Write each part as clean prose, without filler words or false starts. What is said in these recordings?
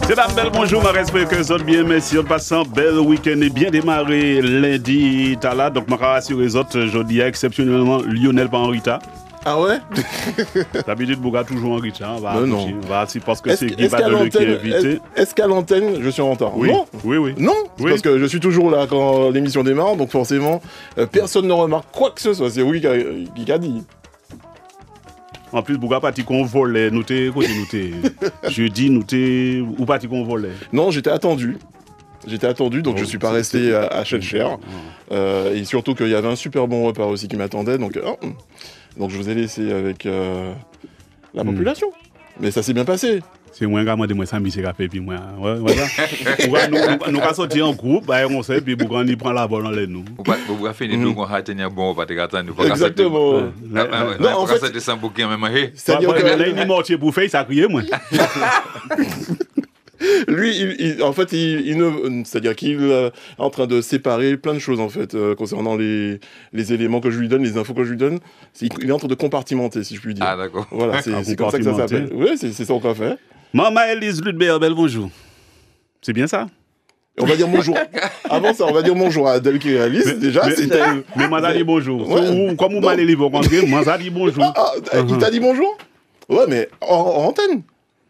Mesdames, belle bonjour, ma respect que vous bien, merci, en passant, bel week-end et bien démarré lundi, t'as là, donc, ma rassure les autres, jeudi, exceptionnellement, Lionel pas en Rita. Ah ouais? D'habitude, Bouga toujours en Rita, on va parce que c'est Guy qui est invité. Est-ce qu'à l'antenne, je suis en retard? Oui. Non. Oui. Non, parce que je suis toujours là quand l'émission démarre, donc forcément, personne ne remarque quoi que ce soit, c'est oui qui a dit. En plus, Bouga parti qu'on volait, nous t'es, jeudi, nous t'es, ou parti qu'on volait. Non, j'étais attendu, donc je suis pas resté à Schellcher. Et surtout qu'il y avait un super bon repas aussi qui m'attendait, donc je vous ai laissé avec la population. Mais ça s'est bien passé. C'est moi qui ai ça, c'est café, puis moi. Voilà. Nous avons sorti en groupe, on sait, puis Bouga on prend la balle dans les nous. Vous avez fait des deux qu'on a tenir bon, pas de gâteau. Exactement. Non, en fait, c'est un bouquin même. C'est-à-dire que là, il est mortier pour faire, ça crie, moi. Lui, c'est-à-dire qu'il est en train de séparer plein de choses en fait concernant les éléments que je lui donne, les infos que je lui donne. Il est en train de compartimenter, si je puis dire. Ah d'accord. Voilà, c'est comme ça que ça s'appelle. Oui, c'est ça qu'on fait. Maman Elise Ludbert, belle bonjour. C'est bien ça? On va dire bonjour. Avant ça, on va dire bonjour à Adèle qui réalise. Mais moi, dit bonjour. Ouais. Comme vous m'allez vous rencontrer, moi, dit bonjour. Il t'a dit bonjour? Ouais, mais en antenne.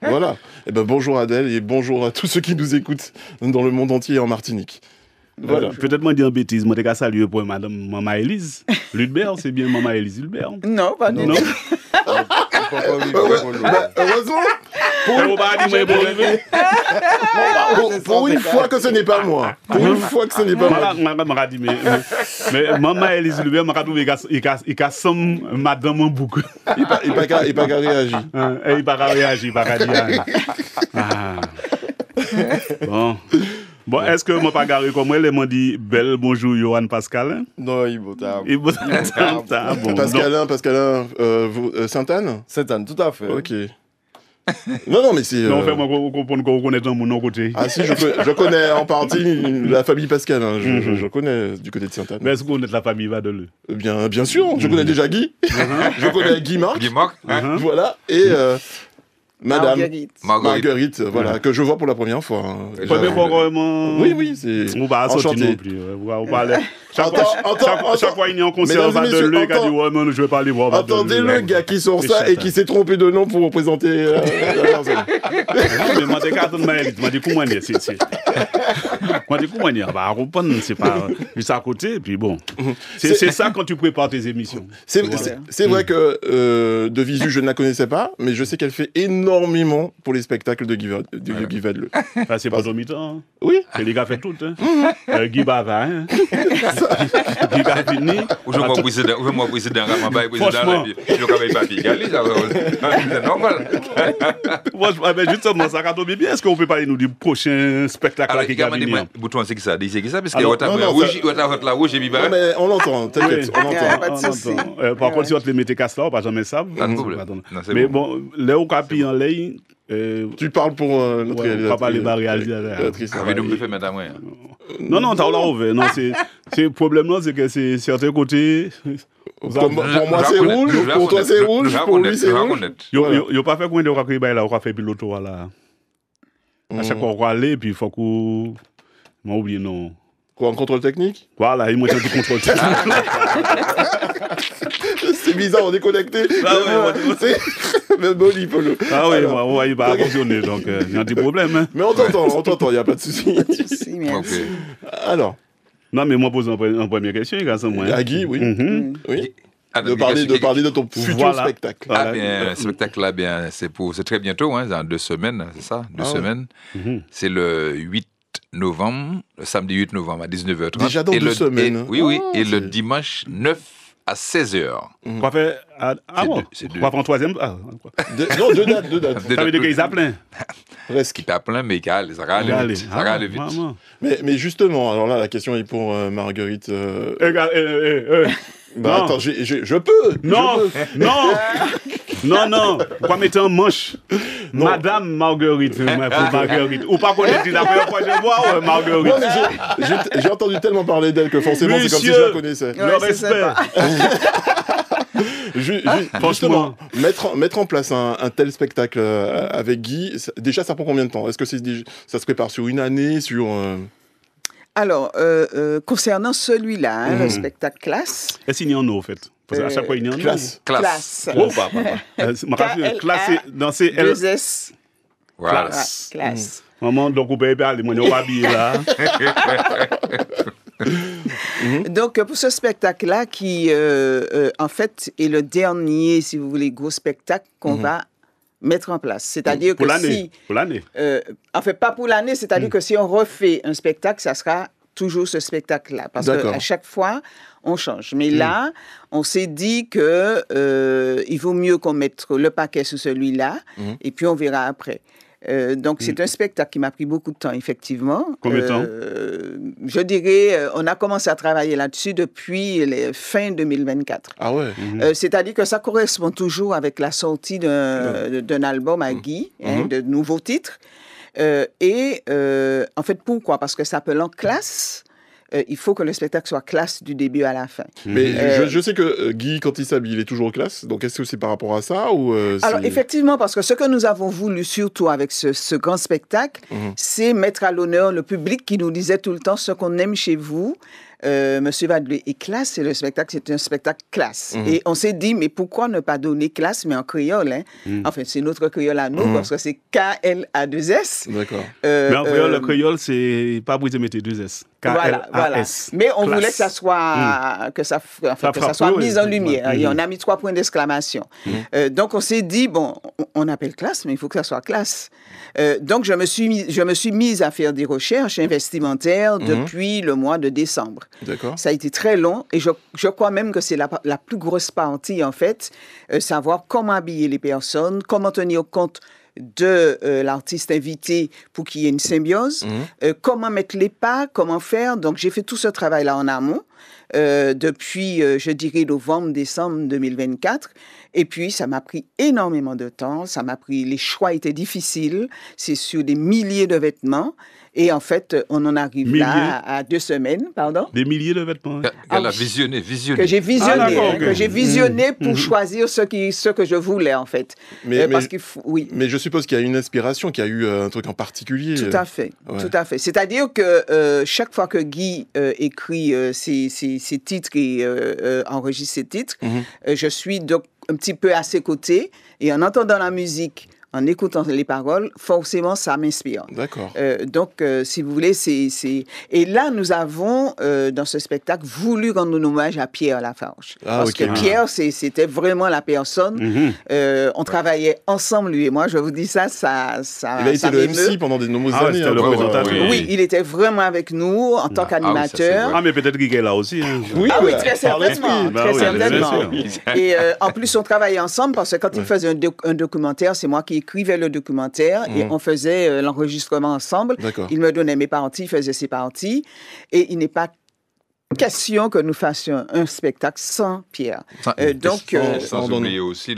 Voilà. Et ben bonjour Adèle et bonjour à tous ceux qui nous écoutent dans le monde entier et en Martinique. Voilà. Peut-être moi dire une bêtise, moi t'ai saluer pour madame Maman Elise Ludbert, c'est bien Maman Elise Ludbert. Non, pas du tout. Heureusement. Pour une fois que ce n'est pas moi. M'a dit mais Maman Elise Ludbert m'a trouvé il somme madame en boucle. Il pas qu'à réagir. Il pas qu'à réagir, pas qu'à dire. Bon, est-ce que moi pas garé comme elle m'a dit belle bonjour Johan Pascalin? Non, il vaut ta. Bon. Pascalin, Sainte-Anne? Sainte-Anne, tout à fait. Ok. Non, mais c'est. Non, fais-moi comprendre qu'on connaît dans mon côté. Ah si, je connais en partie la famille Pascalin. Je connais du côté de Sainte-Anne. Mais est-ce qu'on connaît la famille Vadeleux? Bien sûr, je connais déjà Guy. Je connais Guy Marc. Voilà. Et. Madame Marguerite, voilà, que je vois pour la première fois. Oui, c'est. On va sortir non plus. On parle. Chaque fois, il y a un concert de le gars dit ouais, mais je vais pas aller voir. Attendez le gars qui sort ça et qui s'est trompé de nom pour représenter la personne. Mais moi, des gars, m'a dit comment dire, Moi, du coup, on va reprendre, c'est pas juste à côté, et puis bon. C'est ça quand tu prépares tes émissions. C'est vrai que de visu, je ne la connaissais pas, mais je sais qu'elle fait énormément pour les spectacles de Guy Vadeleux. C'est pas mi-temps. Oui. C'est les gars fait tout. Guy Bava, Guy Bavini. Aujourd'hui, moi, président, franchement, je travaille pas c'est normal. Justement, ça tombe bien. Est-ce qu'on peut parler nous du prochain spectacle qui va venir? Bouton, c'est qui ça? Parce que la rouge et biba. Mais on l'entend, t'inquiète, on l'entend. Pas de souci. Par contre, si on te les mettait casse là, on va jamais ça. Pas de problème. Mais bon, là où capi en l'air. Tu parles pour notre réalisateur. Pas les réalisatrice. Non, t'as là ouvert. Non, c'est le problème là, c'est que c'est certains côtés. Pour moi c'est rouge, pour toi c'est rouge, pour lui c'est rouge. Yo pas fait combien de fois là, on va faire pilote là. À chaque fois on va aller puis il faut qu'on m'a oublié non. Quoi, en contrôle technique? Voilà, il m'a dit contrôle technique. C'est bizarre, on est connecté. Même Boli, Polo. Ah oui, il va fonctionner, donc il y a un petit problème. Mais on t'entend, il n'y a pas de souci. Merci. Alors. Non, mais moi, pose une première question, grâce à moi. À Guy, oui. Oui. De parler de ton futur spectacle. Ah bien, le spectacle là, bien, c'est très bientôt, dans 2 semaines, c'est ça, 2 semaines. C'est le 8 novembre, le samedi 8 novembre à 19h30. Déjà dans 2 semaines. Oui, et le dimanche 9 à 16h. On va faire... bon, on va faire un troisième... Non, 2 dates. Ça veut dire qu'ils a plein. Presque. Il a plein, mais ça va aller vite. Mais justement, alors là, la question est pour Marguerite. Bah attends, je peux. Non. Quoi mettre en manche? Madame Marguerite. Ou pas connaître la première fois que je vois Marguerite. Non, mais j'ai entendu tellement parler d'elle que forcément c'est comme si je la connaissais. Le respect. Justement, mettre en place un tel spectacle avec Guy, déjà, ça prend combien de temps? Est-ce que ça se prépare sur une année, Alors, concernant celui-là, le spectacle classe... Est-ce qu'il y en a, en fait? Parce qu'à chaque fois, il y en a. Classe. Oh, classe, dans ces L. 2S. Voilà. Classe. Maman, donc, on peut pas aller, on va habiller là. Donc, pour ce spectacle-là, qui, en fait, est le dernier, si vous voulez, gros spectacle qu'on va mettre en place. C'est-à-dire pour que l'année. si... Pour l'année. En fait, pas pour l'année, c'est-à-dire que si on refait un spectacle, ça sera toujours ce spectacle-là. Parce qu'à chaque fois, on change. Mais là, on s'est dit que il vaut mieux qu'on mette le paquet sur celui-là, et puis on verra après. Donc, c'est un spectacle qui m'a pris beaucoup de temps, effectivement. Combien de temps? Je dirais, on a commencé à travailler là-dessus depuis fin 2024. Ah ouais? C'est-à-dire que ça correspond toujours avec la sortie d'un album à Guy, de nouveaux titres. En fait, pourquoi? Parce que s'appelant Classe, il faut que le spectacle soit classe du début à la fin. Mais je sais que Guy, quand il s'habille, il est toujours classe. Donc, est-ce que c'est par rapport à ça ou Alors, effectivement, parce que ce que nous avons voulu, surtout avec ce grand spectacle, c'est mettre à l'honneur le public qui nous disait tout le temps ce qu'on aime chez vous. Monsieur Vadoué est classe, et le spectacle, c'est un spectacle classe. Et on s'est dit, mais pourquoi ne pas donner classe, mais en créole, hein? Enfin, c'est notre créole à nous, parce que c'est K-L-A-2-S. D'accord. Mais en créole, le créole, c'est pas obligé de mettre 2S. K-L-A-S. Voilà. Mais on voulait que ça soit, que ça soit mis en lumière. Et on a mis 3 points d'exclamation. Donc, on s'est dit, bon, on appelle classe, mais il faut que ça soit classe. Donc, je me suis mise à faire des recherches investimentaires depuis le mois de décembre. D'accord. Ça a été très long et je crois même que c'est la plus grosse partie, en fait, savoir comment habiller les personnes, comment tenir compte de l'artiste invité pour qu'il y ait une symbiose, comment mettre les pas, comment faire. Donc, j'ai fait tout ce travail-là en amont depuis, je dirais, novembre, décembre 2024. Et puis, ça m'a pris énormément de temps. Les choix étaient difficiles. C'est sur des milliers de vêtements. Et en fait, on en arrive là à 2 semaines, pardon. Des milliers de vêtements. Elle a visionné. Que j'ai visionné, pour choisir ce que je voulais, en fait. Mais je suppose qu'il y a une inspiration, qu'il y a eu un truc en particulier. Tout à fait, tout à fait. C'est-à-dire que chaque fois que Guy écrit ses titres et enregistre ses titres, je suis donc un petit peu à ses côtés, et en entendant la musique, en écoutant les paroles, forcément, ça m'inspire. D'accord. Donc, si vous voulez, Et là, nous avons, dans ce spectacle, voulu rendre un hommage à Pierre Lafarge. Parce que Pierre, c'était vraiment la personne. On travaillait ensemble, lui et moi. Je vous dis ça il a été le MC pendant de nombreuses années. C'était le présentateur. Oui, il était vraiment avec nous en tant qu'animateur. Mais peut-être qu'il est là aussi. Oui, très certainement. Très certainement. Et en plus, on travaillait ensemble parce que quand il faisait un documentaire, c'est moi qui écrivait le documentaire et on faisait l'enregistrement ensemble. Il me donnait mes parties, il faisait ses parties. Et il n'est pas question que nous fassions un spectacle sans Pierre. Sans oublier aussi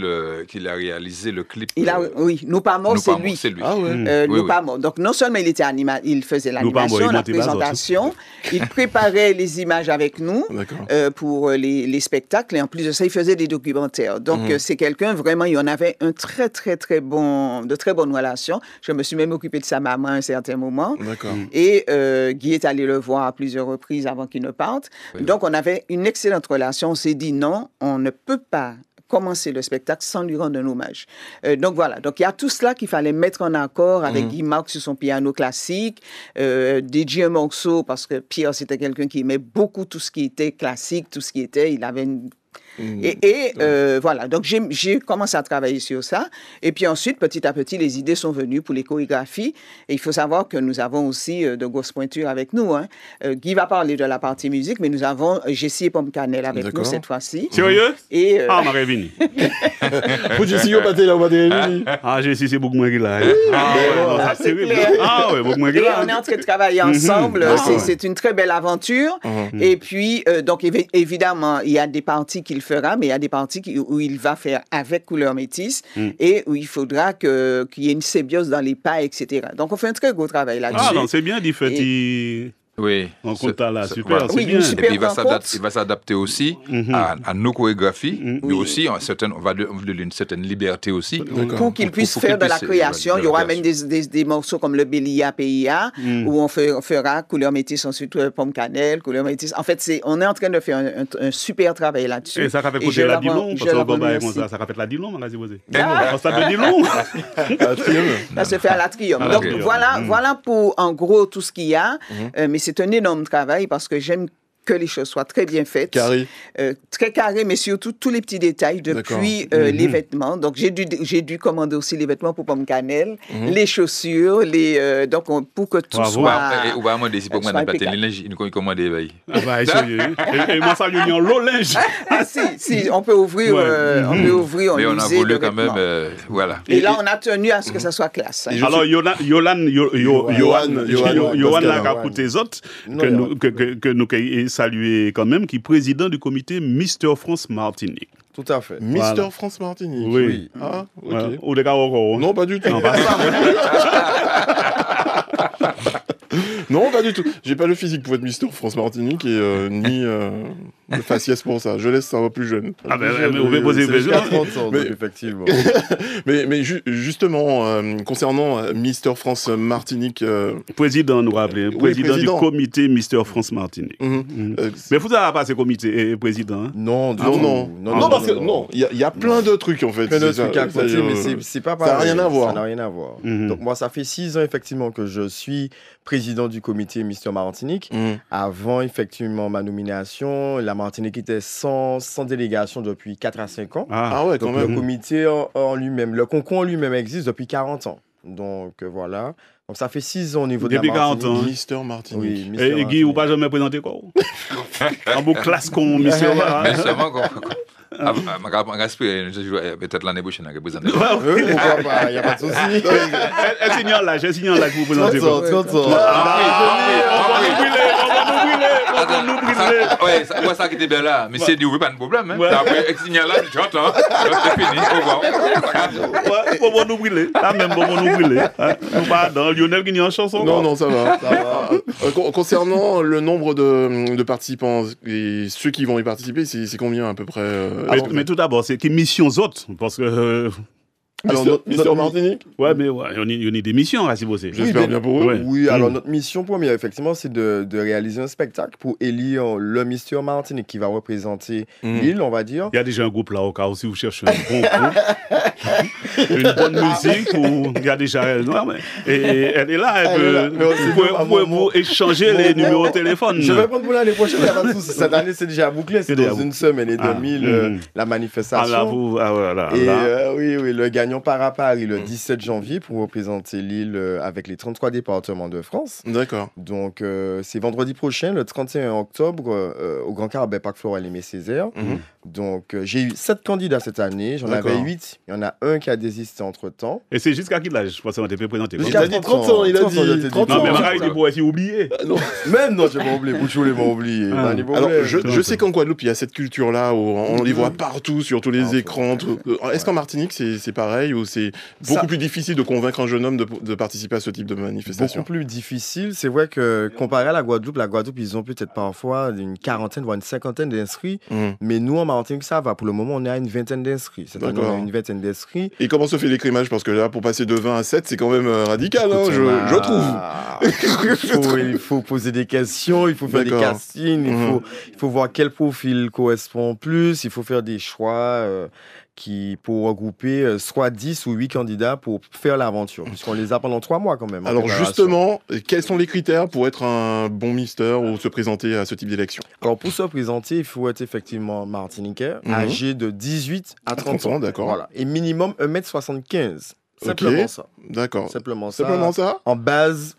qu'il a réalisé le clip. Oui, Nous pas morts, c'est lui. Ah ouais. Nous pas morts. Donc non seulement il était il faisait l'animation, la présentation, il préparait les images avec nous pour les spectacles, et en plus de ça, il faisait des documentaires. Donc c'est quelqu'un, vraiment, il y en avait de très bonnes relations. Je me suis même occupée de sa maman à un certain moment. Et Guy est allé le voir à plusieurs reprises avant qu'il ne parte. Donc, on avait une excellente relation. On s'est dit non, on ne peut pas commencer le spectacle sans lui rendre un hommage. Donc, voilà. Donc, il y a tout cela qu'il fallait mettre en accord avec Guy Marc sur son piano classique, dédier un morceau, parce que Pierre, c'était quelqu'un qui aimait beaucoup tout ce qui était classique, il avait une... Voilà, donc j'ai commencé à travailler sur ça. Et puis ensuite, petit à petit, les idées sont venues pour les chorégraphies. Et il faut savoir que nous avons aussi de grosses pointures avec nous. Guy va parler de la partie musique, mais nous avons Jessie et Pomme Cannelle avec nous cette fois-ci. Sérieux? Ah, ma révini. Pour Jessie, on battait là, on battait Ah, Jessie, c'est beaucoup moins qu'il a. C'est clair. Ah, ouais, beaucoup moins qu'il a. On est en train de travailler ensemble. C'est une très belle aventure. Et puis, donc, évidemment, il y a des parties qu'il fera, mais il y a des parties où il va faire avec couleur métisse et où il faudra qu'il y ait une symbiose dans les pas, etc. Donc, on fait un très gros travail là-dessus. Ah, non, c'est bien dit, fait. Oui. En comptant là, super, voilà. c'est bien. Une super Et puis il va s'adapter aussi à nos chorégraphies, mais aussi on va donner une certaine liberté aussi. Pour qu'ils puissent faire de la création. Il y aura même des morceaux comme le Bélia PIA, où on fera couleur métisse, ensuite pomme cannelle, couleur métisse. En fait, on est en train de faire un super travail là-dessus. Et ça va faire côté la Dillon, parce que ça va faire la Dillon, on a dit, ça fait Dillon. Ça se fait à l'Atrium. Donc voilà pour en gros tout ce qu'il y a, mais c'est un énorme travail parce que j'aime que les choses soient très bien faites. Carré. Très carré, mais surtout tous les petits détails depuis les vêtements. Donc, j'ai dû commander aussi les vêtements pour Pomme Cannelle, les chaussures, donc pour que tout soit. Et va demander si pour moi, il commande des veilles. Ah bah, et moi, ça, il y a un linge. Ah si, on peut ouvrir, mais on a voulu quand même, voilà. Et là, on a tenu à ce que ça soit classe. Alors, Yohan l'a capouté les autres, que nous saluer quand même, qui est président du comité Mister France Martinique. Tout à fait. Mister France Martinique. Oui. Ah, ok. Ouais. Ou des gars encore. Non, pas du tout. Non, pas ça. Non, pas du tout. J'ai pas le physique pour être Mister France Martinique et ni le faciès pour ça. Je laisse ça aux plus jeunes. Ah ben, on va poser une question. 30 ans, donc, effectivement. mais justement, concernant Mister France Martinique... Président, nous rappelez. Président du comité Mister France Martinique. Mais vous n'avez pas ce comité président. Hein? Non, parce que il y a plein de trucs en fait. Plein de trucs à côté, mais c'est pas pareil. Ça n'a rien à voir. Ça n'a rien à voir. Donc moi, ça fait 6 ans effectivement que je suis président du comité Mister Martinique. Avant effectivement ma nomination, la Martinique était sans délégation depuis 4 à 5 ans. Ah ouais, quand donc, même. Le comité en lui-même, le concours en lui-même existe depuis 40 ans. Donc voilà. Donc ça fait 6 ans au niveau de la Martinique. 40 ans. Mister Martinique. Oui, Et Guy, vous pas jamais présenté quoi? En beau classe qu'on Mister. Mais seulement peut-être l'année prochaine, on va présenter. Pourquoi pas, il n'y a pas de souci. Un signal là, j'ai signal là que vous présentez. 30 ans. On va nous brûler. Ouais, ça qui était bien là. Mais c'est dit, oui, pas de problème. Après, signal là, tu entends. C'est fini, au revoir. On va nous brûler. Là même, on va nous brûler. Nous pas dans Lionel qui n'y a en chanson. Non, ça va. Concernant le nombre de participants et ceux qui vont y participer, c'est combien à peu près Mais tout d'abord, c'est quelles missions autres? Parce que. Alors, Mister Martinique? Ouais, mais il y a des missions à s'y bosser. J'espère bien pour eux. Ouais. Oui, alors notre mission première, effectivement, c'est de réaliser un spectacle pour élire le Mister Martinique qui va représenter l'île, on va dire. Il y a déjà un groupe là, au cas où si vous cherchez un bon groupe, une bonne musique, ou il y a déjà... Non, mais, et elle est là, vous pouvez échanger les numéros de téléphone. Je vais prendre pour l'année prochaine, il n'y a pas de souci. Cette année, c'est déjà bouclé, c'est dans une semaine et demie la manifestation. Oui, le gagnant part à Paris le 17 janvier pour représenter l'île avec les 33 départements de France. D'accord. Donc, c'est vendredi prochain, le 31 octobre, au Grand Carbet, Parc Floral Aimé Césaire. Donc, j'ai eu 7 candidats cette année. J'en avais 8. Il y en a un qui a désisté entre-temps. Et c'est jusqu'à quel âge? Je pense qu'on était présenté. Il a dit 30 ans, il a dit 30 ans. Non, mais pareil, il pourrait s'y oublier. Même non, j'ai pas oublié. Bouchou, m'a oublié. Alors, je sais qu'en Guadeloupe, il y a cette culture-là où on les voit partout, sur tous les écrans. Est-ce qu'en Martinique, c'est pareil ou c'est beaucoup plus difficile de convaincre un jeune homme de participer à ce type de manifestation? Beaucoup plus difficile. C'est vrai que comparé à la Guadeloupe, ils ont peut-être parfois une quarantaine, voire une cinquantaine d'inscrits. Mais nous, en Martinique, ça va. Pour le moment, on est à une vingtaine d'inscrits. C'est-à-dire qu'on a une vingtaine d'inscrits. Et comment se fait l'écrimage? Parce que là, pour passer de 20 à 7, c'est quand même radical, hein, je trouve. Il faut poser des questions, il faut faire des castings, il faut voir quel profil correspond plus, il faut faire des choix pour regrouper soit 10 ou 8 candidats pour faire l'aventure, puisqu'on les a pendant 3 mois quand même. Alors justement, quels sont les critères pour être un bon Mister ou se présenter à ce type d'élection? Alors pour se présenter, il faut être effectivement martiniquais, âgé de 18 à 30 ans. D'accord. Voilà. Et minimum 1m75. Simplement ça. D'accord. Simplement ça. En base.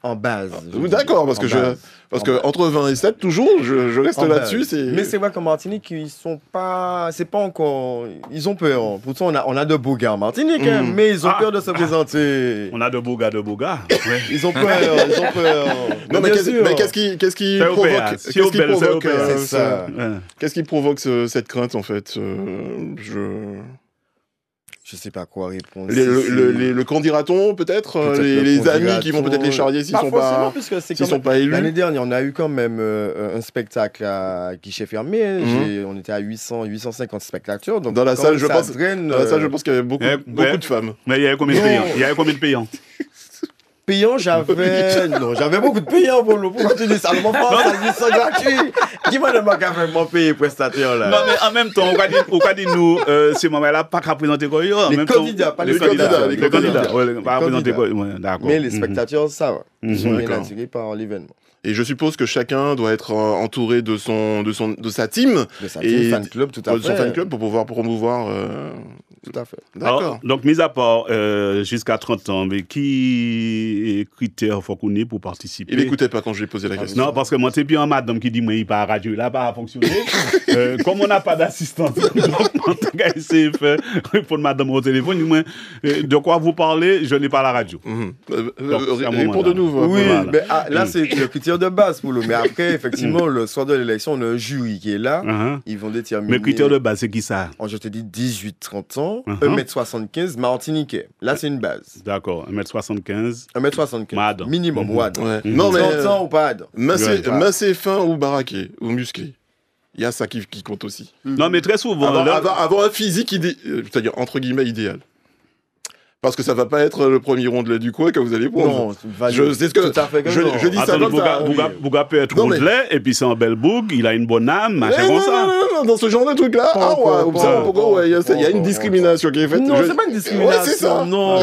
D'accord, parce que entre 20 et 7 toujours, je reste là-dessus. Mais c'est vrai qu'en Martinique, ils sont pas, c'est pas encore, ils ont peur. Pourtant, on a de beaux gars en Martinique, mais ils ont peur de se présenter. On a de beaux gars. Ils ont peur. Non, mais qu'est-ce qui provoque cette crainte en fait? Je sais pas quoi répondre. Le quand dira-t-on, peut-être les amis qui vont peut-être les charrier s'ils sont pas élus. L'année dernière, on a eu quand même un spectacle à guichet fermé. On était à 850 spectateurs. Donc dans la salle, je pense qu'il y avait beaucoup de femmes. Mais il y avait combien de payants? Payant, j'avais beaucoup de payants pour continuer ça. Mon frère, ça dit ça gratuit. Qui m'a demandé à faire mon payer prestataire là? Non, mais en même temps, on va dire nous, ces moments-là, pas qu'à présenter quoi. Les candidats, pas les candidats. Les candidats, pas à présenter quoi. D'accord. Mais les spectateurs, ça va. Ils sont bien attirés par l'événement. Et je suppose que chacun doit être entouré de sa team. De sa team, fan club, tout à fait. De son fan club pour pouvoir promouvoir. Tout à fait. D'accord. Alors, donc, mis à part jusqu'à 30 ans, mais qui critères faut qu'on ait pour participer? Il n'écoutait pas quand je lui ai posé la question. Non, parce que moi, c'est bien un madame qui dit, moi, il part à radio, là, pas à fonctionner. Comme on n'a pas d'assistante, en tout cas, essayer de faire répondre madame au téléphone, dis moi, de quoi vous parlez, je n'ai pas la radio. Réponds-nous. Oui, mais là, c'est le critère de base pour le. Mais après, effectivement, le soir de l'élection, on a un jury qui est là. Ils vont déterminer. Mais le critère de base, c'est qui ça? Je te dis 18-30 ans. 1m75 martiniquais. Là, c'est une base. D'accord, 1m75. 1m75. Madame. Minimum, Wad. Ouais. Non, mais 30 ans ou pas. Massé fin ou baraqué ou musclé. Il y a ça qui compte aussi. Non, mais très souvent. Avoir un physique, c'est-à-dire entre guillemets idéal. Parce que ça va pas être le premier rondelet du coin que vous allez prendre. Non, c'est ce que tout à fait je dis ça comme ça. Bouga peut être rondelet, et puis c'est un bel boug, il a une bonne âme, machin comme ça. Non, dans ce genre de truc-là, il y a une discrimination qui est faite. Non, c'est pas une discrimination. Ouais, c'est ça. Non.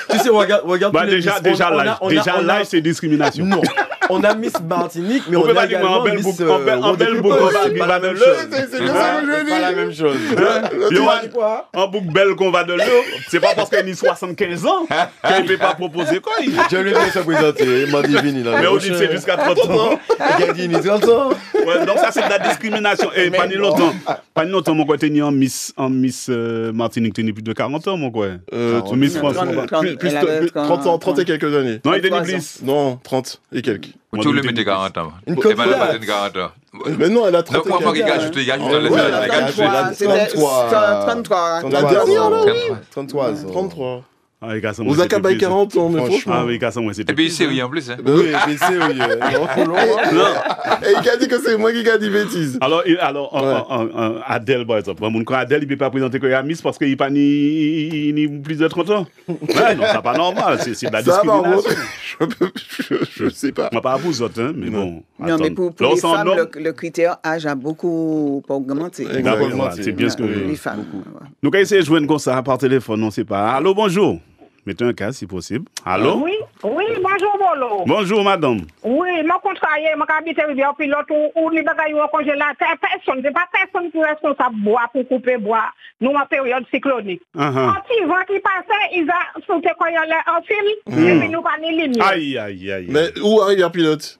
Tu sais, regarde. Déjà là, c'est discrimination. Non. On a Miss Martinique, mais on a également Miss un bel bouc c'est pas la même chose. Un bouc bel qu'on va de l'eau, c'est pas parce qu'elle a 75 ans qu'elle ne peut pas proposer quoi. Je lui ai dit de se présenter, il m'a dit vini là. Mais on dit c'est jusqu'à 30 ans. Il a dit 30 ans. Donc ça c'est de la discrimination. Et pas ni longtemps, mon quoi, t'es en Miss Martinique, t'es plus de 40 ans, mon quoi. Miss France. Plus 30 et quelques années. Non, il était plus. Non, 30 et quelques. Tu le mets 40 ans. Une copine. Mais non, elle a 30 ans. Donc, moi, je te dis, 33. La dernière, là, oui. 33. Vous avez qu'à 40 ans, mais franchement. Ah oui, qu'à ça, moi, c'était. Et puis, c'est sérieux en plus. Oui, mais c'est sérieux. Et il a dit que c'est moi qui a dit bêtises. Alors Adèle, par exemple. Quand Adèle, il ne peut pas présenter que Miss parce qu'il n'est pas ni plus de 30 ans. Ouais, non, c'est pas normal. C'est de la discrimination. Je sais pas. Moi, pas à vous autres, mais bon. Non, mais pour les femmes, le critère âge a beaucoup augmenté. C'est bien ce que les femmes. Nous allons essayer de jouer comme ça par téléphone, on ne sait pas. Allô, bonjour. Mettez un casque si possible. Allô? Oui, bonjour, Bolo. Bonjour, madame. Oui, mon contrarié, mon habité rivière pilote ou ni bagaille ou congélateur. Personne, c'est pas personne qui est responsable bois pour couper bois. Nous, en période cyclonique. Un petit vent qui passait, ils ont sauté quand il y a un fil, et puis nous, pas ni ligne. Aïe. Mais où arrive la pilote?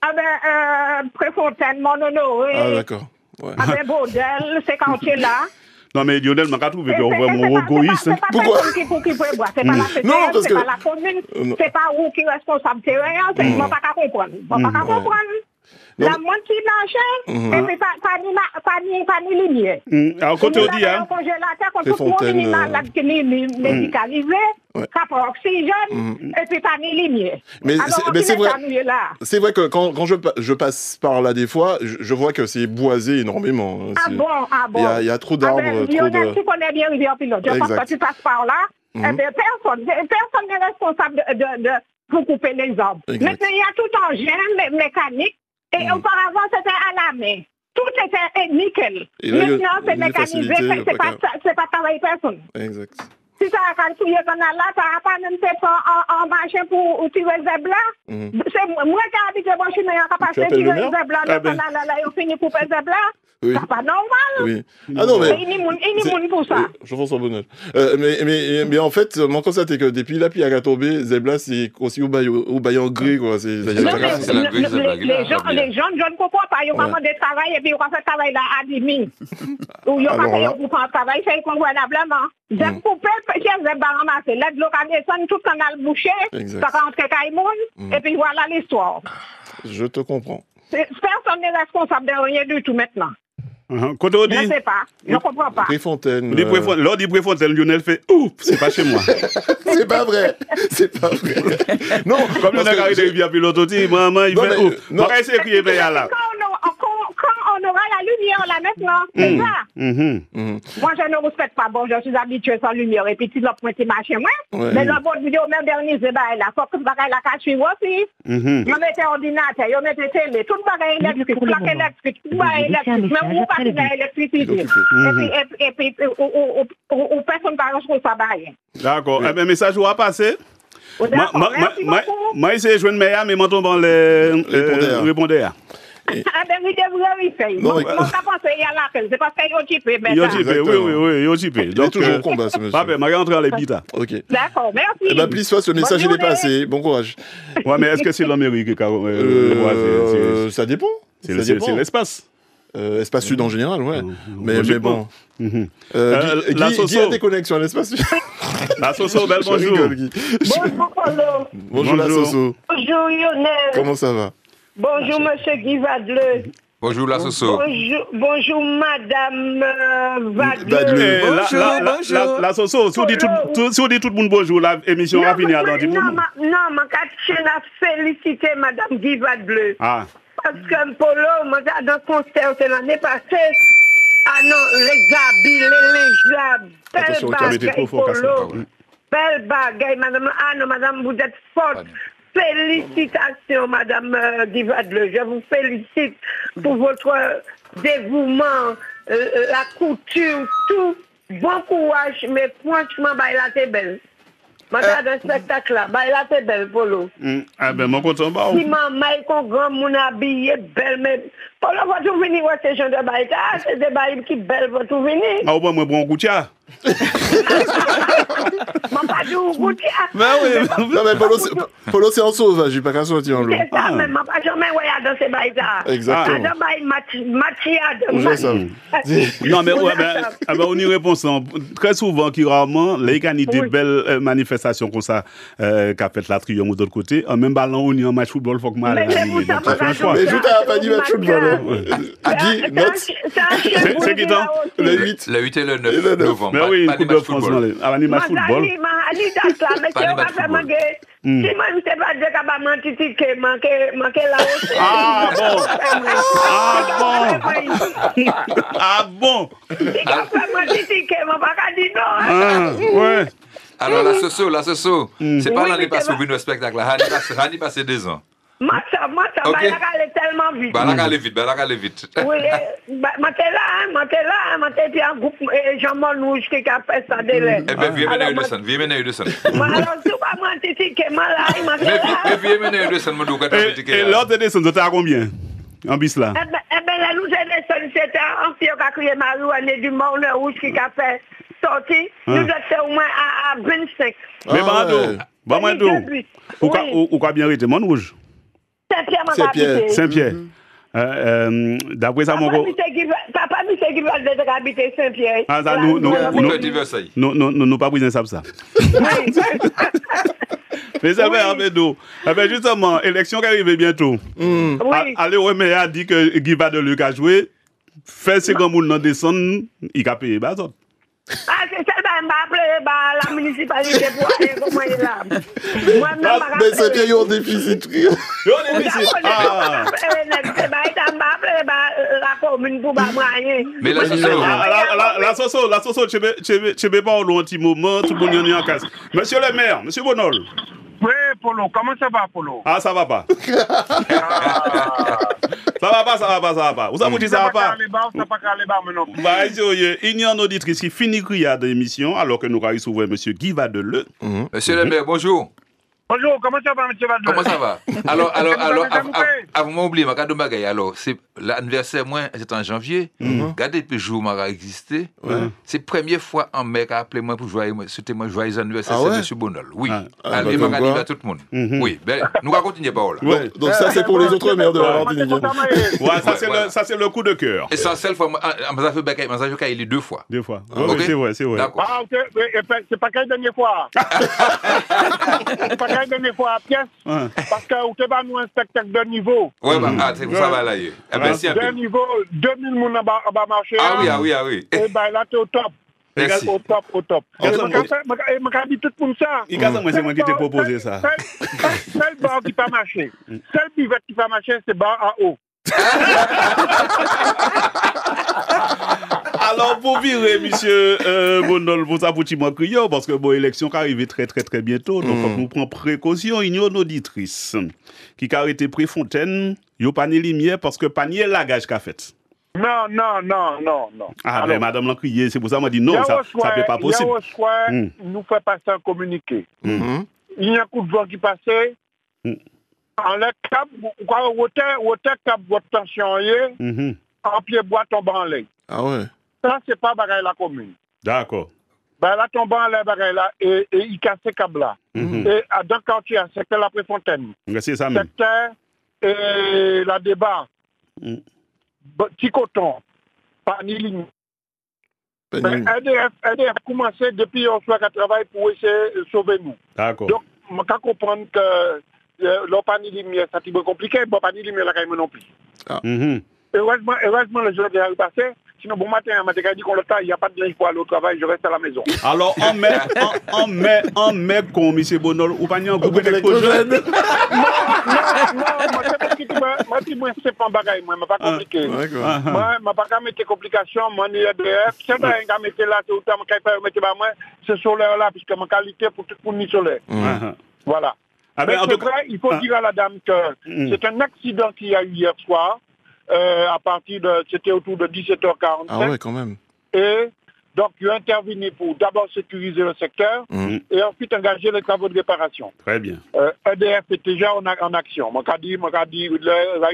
Ah ben, Préfontaine, Monono. Ah, d'accord. Ouais. Ah ben, Baudel, c'est quand tu es là. Non, mais Lionel m'a trouvé qu'on voit mon égoïste. Pourquoi? C'est pas la CTF, c'est pas la commune, c'est pas où qui est responsable, c'est rien, c'est moi pas qu'à comprendre. La moitié qui marchait, et puis pas ni lumière. Alors, quand on dit, hein? Congélateur, quand tout le monde est malade, médicalisé, cap oxygène, et puis pas ni lumière. Mais c'est vrai que quand je passe par là des fois, je vois que c'est boisé énormément. Ah bon. Il y a trop d'arbres. Lionel, tu connais bien Rivière Pilote. Je pense que tu passes par là. Eh bien, personne n'est responsable pour couper les arbres. Maintenant, il y a tout un gène mécanique. Et auparavant, c'était à la main. Tout était nickel. Maintenant, c'est mécanisé. C'est pas travailler personne. Exact. Si tu as calculé qu'on a là, tu n'as pas même pas en marché pour tirer les zèbres là. C'est moi qui ai habité mon chemin, qui a passé tirer les zèbres là. Là, ils ont fini pour couper les zèbres là. C'est pas normal. Oui. Ah non, mais. Il y a pour ça. Je pense au bonheur. Mais en fait, mon constat est que depuis la pluie à tombé, Zebla, c'est aussi au baillant gris, quoi. Les gens, je ne comprends pas. Ils ont vraiment des travail et puis ils ont fait travail là à 10 000. Ou ils ont pas fait pour faire un travail, c'est convenablement. J'aime couper, j'ai ramassé. L'aide localisation, tout canal bouché, ça rentre Caïmoun, et puis voilà l'histoire. Je te comprends. Personne n'est responsable de rien du tout maintenant. Quand on dit... Je ne sais pas, je ne comprends pas. Préfontaine. L'on dit Préfontaine, Lionel fait « Ouh, c'est pas chez moi. » C'est pas vrai. C'est pas vrai. Non, comme le gars de Rivière Pilote, il fait « Ouh, non, c'est crié, mais là. » Quand on aura la lumière là maintenant, c'est ça. Moi, je ne respecte pas. Bon, je suis habitué sans lumière. Et puis, tu l'as pointé ma chez moi. Mais dans votre vidéo, même dernier, c'est là. Faut que le bagage la cache aussi. Vous mettez ordinateur, vous mettez télé, tout le bagage électrique, plaque électrique, tout le bagage électrique. Mais où pas de l'électricité. Et puis, ou personne ne va retrouver ça. D'accord. Eh bien, message va passer. Moi, c'est je ne mais m'en tombe les répondeurs. Ah ben oui, devrait faire. Moi, je pense qu'il y a l'appel. C'est parce qu'il y a occupé. Il y a occupé, oui, il y a occupé. Donc, toujours au combat, ce monsieur. Parfait, je vais rentrer dans l'habitat. Ok. D'accord, merci. Eh bien, plus ce message, il est passé. Bon courage. Ouais, mais est-ce que c'est l'Amérique ça dépend. C'est l'espace. Espace sud en général, ouais. Mais bon. Guy a des connexions à l'espace sud. La Soso, belle bonjour. Bonjour, Polo. Bonjour, la Soso. Bonjour, Lionel. Comment ça va? Bonjour, monsieur Guy Vadleux. Bonjour, la Soso. Bonjour, madame Vadleux. Bonjour. La Soso, si on dit tout le monde bonjour, l'émission va finir dans 10 minutes. Non, je féliciter madame Guy Vadleux. Ah. Parce que Polo, moi, dans le concert, c'est l'année passée. Ah non, les Gabi, les belle bagaille, belle bagaille, madame. Ah non, madame, vous êtes forte. Félicitations, madame Guy Vadleux. Je vous félicite pour votre dévouement, la couture, tout. Bon courage, mais franchement, bah, elle a été belle. Madame, un spectacle là, bah, elle a été belle, Polo. Ah ben, mon content, bah. Si maman est grand, mon habillé, belle, mais Polo va tout venir, ouais, ces gens de bail. Ah, c'est des bails qui belles, va tout venir. Ah, au moins, moi, bon goûtia. Maman, pas du goûtia. Ben oui, non, mais Polo, c'est en sauvage, j'ai pas qu'à sortir en l'eau. C'est ça, mais maman, pas jamais, ouais, dans ces bails là. Exactement. Dans bails, matiade. Non, mais on y répond très souvent, qui rarement, les qualités de belles manifestations comme ça, qu'a fait la Triomphe ou d'autre côté, en même ballon, on y a un match football, faut que moi, mais je t'ai pas dit match football. Guy, note. C'est qui donc? Le 8. Le 8 et le 9 novembre. Mais oui, Coupe de France, à l'animage football. Si moi, je ne sais pas dire qu'à ma manque là aussi. Ah bon. Si qu'à ma ticket, je ne pas dire non. Ouais. Alors, la Soso, c'est pas l'année passée au le spectacle là. L'année passée 2 ans. Moi, ça va aller tellement vite. Bah, là, aller vite. Oui, moi, t'es puis un groupe, Jean-Mon Rouge qui a fait ça délai. Eh bien, viens mener une scène. Moi, alors, tu vas m'en ticket, moi, là, mais viens mener une scène, moi, donc, et l'autre descend, tu as combien? En bis là? Eh bien, là, nous, c'était un fille qui a crié Marou, année du Moulin Rouge qui a fait sortir. Nous étions au moins à 25. Mais Bamado, ou quoi bien arrêté, Mon Rouge? Saint-Pierre. D'après ça, mon gars. Papa, monsieur qui va habiter Saint-Pierre. Ah, ça, nous pas besoin de ça. Mais ça va avec nous. Justement, élection qui arrive bientôt. Allez, ouais, mais a dit que Guy Vadleux a joué. Fait ce qu'on monde descendre, il a payé. Ah, c'est ça, la municipalité pour aller comment il est là. Mais c'est bien, il y a un déficit. La commune pour moyen. Mais la Soso, tu ne pas au petit moment, tout le monde est en casse. Monsieur le maire, monsieur Bonol. Oui, Polo, comment ça va, Polo? Ah, ça va pas. Ça va pas. Vous avez dit ça va pas? Il y a une auditrice qui finit crier de l'émission alors que nous recevons monsieur Guy Vadleux. Monsieur le maire, bonjour. Bonjour, comment ça va, monsieur Vadleux? Comment ça va? Alors, avant m'oublier, alors, c'est l'anniversaire, moi, c'est en janvier. Regardez, depuis le jour où m'a existé. C'est la première fois en mai qu'a appelé moi pour jouer, c'était moi joyeux anniversaire, c'est monsieur Bonol. Oui. Il m'a dit à tout le monde. Oui, nous allons continuer par là. Donc ça, c'est pour les autres maires de la Martinique. Ouais, ça, c'est le coup de cœur. Et ça, c'est le fois, je fait il est 2 fois. 2 fois. C'est vrai. D'accord. Ah, ok, c'est pas qu'une dernière fois. C'est pas qu'une dernière fois à pièce. Parce que vous avez nous un spectacle de niveau. Ouais, ça va là. Eh bien, Merci. D'un niveau, 2000 moun en bas marché. Ah oui. Et ben là, t'es au top. Merci. Au top. Je dis tout pour ça. Il y a moi, c'est moi qui t'ai proposé ça. Seul bar qui pas marché. Seul buvette qui pas marché, c'est bar à eau. Alors, pour virer, monsieur Bonol, pour ça, pour tu m'en crier, parce que bon, l'élection qui arrive très bientôt, donc faut que nous prenions précaution. Il y a une auditrice qui a arrêté Préfontaine, il n'y a pas de lumière parce que pas ni lagage qu'a fait. Non. Ah, mais madame l'a crié, c'est pour ça que m'a dit non, ça ne peut pas possible. Nous fait passer un communiqué. Il y a un coup de vent qui passait. En le cap, cap votre tension, en pied bois tombe en l'air. Ah ouais. Ça, c'est pas bagaille la commune. D'accord. Ben là, tombe en l'air, bagaille là, et il casse ce câble là. Et dans le quartier, secteur la Préfontaine. C'est ça même. Secteur et la débat. Petit coton. Pas ni ligne. EDF a commencé depuis hier soir à travailler pour essayer de sauver nous. D'accord. Donc, je peux comprendre que l'opanie lumière, ça c'est compliqué, mais l'opanie lumière, là, non plus. Heureusement, le jour qui est passé, sinon, bon matin, dit qu'on le taille, il n'y a pas de linge pour aller au travail, je reste à la maison. Alors, en mai, comme M. Bonol, ou pas en groupe électrogène? Non, moi, c'est pas un bagage, moi, je pas compliqué. Moi, je pas mettre des complications, moi, ni EDF. Si je vais mettre là, c'est autant, c'est solaire là, puisque ma qualité pour tout le monde, solaire. Voilà. Mais c'est vrai, il faut dire à la dame que c'est un accident qu'il y a eu hier soir. C'était autour de 17h45. Ah ouais, quand même. Et donc, il a intervenu pour d'abord sécuriser le secteur et ensuite engager les travaux de réparation. Très bien. EDF est déjà en action. Moi, là,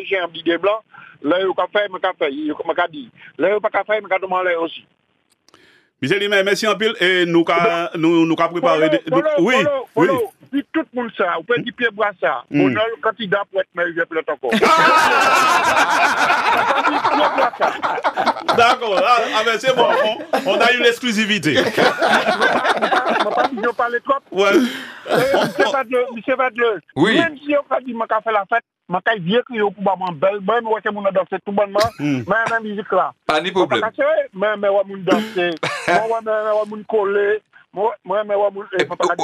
j'ai un billet blanc. Là, il y a fait, là, il pas fait, demander aussi. Michel Limet, merci en pile et nous avons préparé. Oui. Si tout le monde ça, vous pouvez dire Pierre Brassard, Bonol, candidat pour être maire, je peux l'être encore. D'accord, c'est bon, on a eu l'exclusivité. Je ne vais pas parler trop. Ouais. Monsieur Vadle, même si on a dit que je fais la fête, je vieux que je suis belle, même si je suis danser tout bonnement, même la musique là. Pas de problème. Même si je suis danser, moi, je suis collé. Moi, et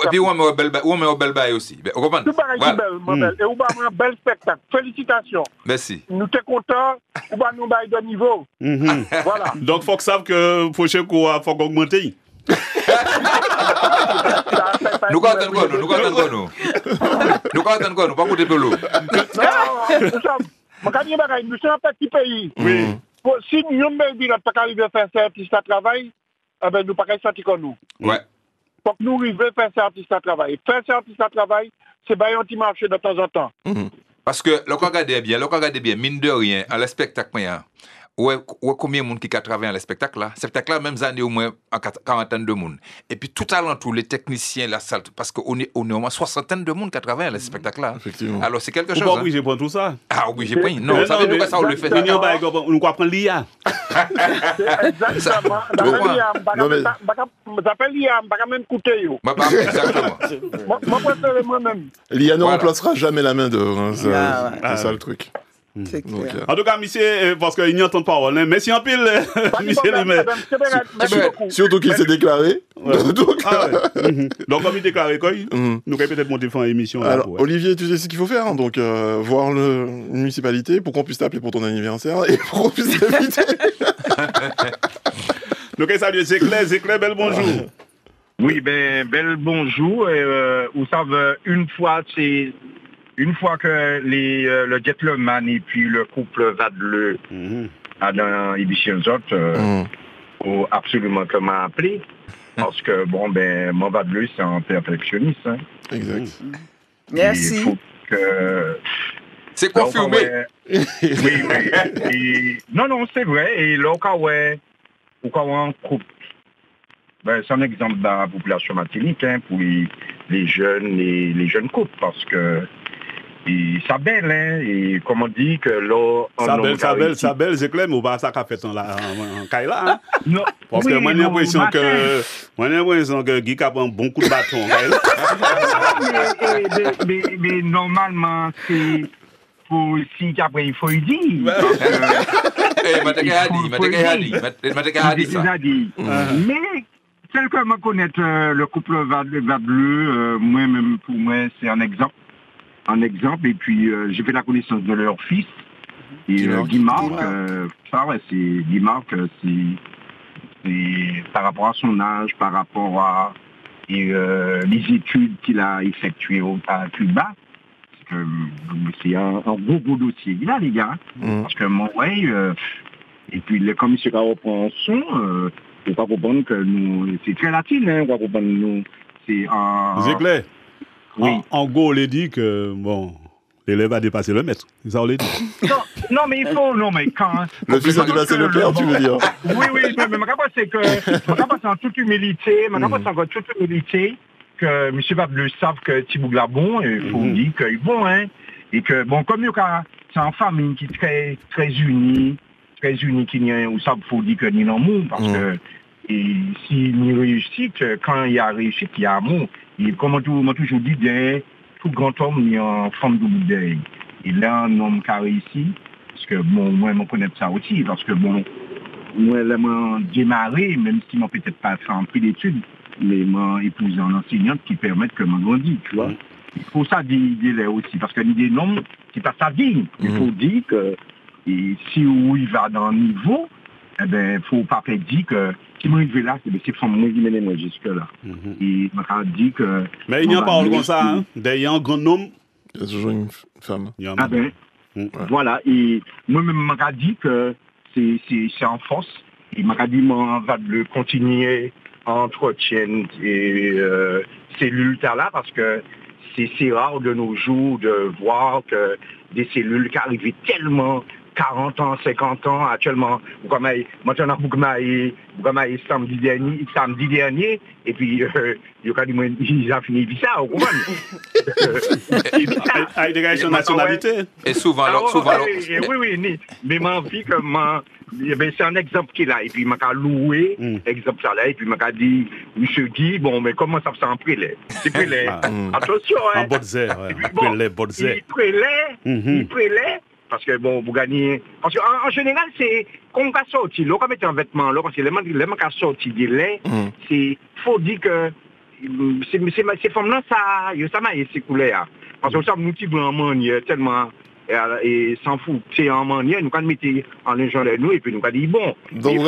puis, on met au bel bail aussi. Vous comprenez? Tout pareil, belle. Et on va avoir un bel spectacle. Félicitations. Merci. Nous sommes contents. On va nous bailler de niveau. Voilà. Donc, il faut que ça que prochain coup, il faut augmenter. Nous attendons, pas côté de l'eau. Nous sommes un petit pays. Oui. Si nous sommes pas arriver à faire ça travail, nous ne pouvons pas sortir comme nous. Ouais. Faut que nous arrivions à faire ça artiste à travail. Faire ça artiste à travail, c'est bien un petit marché de temps en temps. Parce que, regardez bien, mine de rien, à le spectacle, combien de monde qui a travaillé à le spectacle là? Spectacle là, même années au moins en 40 de monde. Et puis tout alentour, les techniciens, la salle, parce qu'on est au moins 60 de monde qui a travaillé à le spectacle là. Effectivement. Alors c'est quelque chose. Pourquoi obligé de prendre tout ça? Ah, obligé de prendre. Non, ça veut dire que ça, on le fait. Nous allons prendre l'IA. Exactement. J'appelle l'IA, je ne vais pas même coûter. Exactement. Moi, je préfère moi-même. L'IA ne remplacera jamais la main d'œuvre. C'est ça le truc. Donc, en tout cas, monsieur, parce qu'il n'y entend pas parole, merci en pile, monsieur Limet. Surtout qu'il s'est déclaré. Donc, comme il déclare quoi, nous allons peut-être monter fin émission. Alors, Olivier, tu sais ce qu'il faut faire, donc voir une municipalité pour qu'on puisse t'appeler pour ton anniversaire et pour qu'on puisse t'inviter. Donc, salut, c'est Claire, bel bonjour. Oui, bel bonjour. Vous savez, une fois que le gentleman et puis le couple Vadle à dans l'émission ont absolument que m'a appelé. Parce que, mon Vadle, c'est un perfectionniste. Hein. Exact. Merci. Il faut que... C'est confirmé. Oui. Non, c'est vrai. Et là, quand on coupe, c'est un exemple dans la population martinique pour les jeunes couples. Parce que ça belle, hein, et comme on dit que là... Ça belle, c'est clair, mais pas ça qu'a fait en Kaila, hein? Non. Parce que moi, j'ai l'impression que Guy a un bon coup de bâton en Kaila. Mais normalement, faut aussi qu'après, il faut le dire. Mais, tel que me connaître le couple Vadleux, moi-même, pour moi, c'est un exemple. Et puis, j'ai fait la connaissance de leur fils. Et Guy Marc, Guy Marc, c'est par rapport à son âge, par rapport à les études qu'il a effectuées à Cuba. C'est un gros dossier. Il a, les gars. Parce que et puis le commissaire a reprend son, faut pas comprendre que nous, c'est très latin, hein, on va comprendre nous. C'est clair. Oui. En gros, on l'a dit que, l'élève a dépassé le maître. C'est ça, on l'a dit. Non, mais il faut, quand. Le fils a dépassé le père, tu veux dire. Oui, mais ma capace, c'est en toute humilité, que M. Vadleux savent que Thibaut Glabon, il faut dire qu'il est bon, hein. Et que, comme c'est une famille qui est très, très unie, qui n'y a, ou ça, il faut dire qu'il y a un amour, parce que, s'il y a réussite, quand il y a réussite, il y a amour. Et comme on toujours dit, tout grand homme, il y a une femme de bouteille. Et là, un homme qui a réussi, parce que, moi, je connais ça aussi, parce que, moi, j'ai démarré, même si moi, peut-être pas fait un prix d'études, mais moi, épousé une enseignante qui permet que je grandisse, tu vois. Il faut ça dire aussi, parce que l'idée non, c'est pas sa vie. Il faut dire que si il va dans un niveau, eh ben, faut pas dire que si moi je vais là, c'est moi qui mène moi jusque-là. Et je dit que... Mais il n'y a pas comme ça, hein. Derrière un grand homme, il y a toujours une femme. Ah ben, voilà. Et moi-même, je dit que c'est en force. Et je dit que va le continuer à entretenir cellules là, parce que c'est rare de nos jours de voir que des cellules qui arrivent tellement 40 ans, 50 ans, actuellement, maintenant, vous samedi dernier, et puis, ils ont fini vite ça, vous comprenez? Avec des réactions de nationalité. Et souvent, oui, mais ma vie, c'est un exemple qu'il a, et puis, m'a loué, exemple ça là, et puis, m'a dit, monsieur Guy, mais comment ça s'en prélève? C'est prélève. Attention, hein. En Bodzer, il prélève. Parce que vous gagnez. Parce qu'en général, c'est quand on a sorti, là, quand on met un vêtement, là, parce que les gens qui ont sorti des laits, c'est faut dire que ces femmes-là, ça m'a ces couleurs. Parce que ça, nous, en manière tellement. Et s'en fout, c'est en manière, nous, quand nous mettons en lingeant les nous, et puis nous, quand dit bon. Donc, vous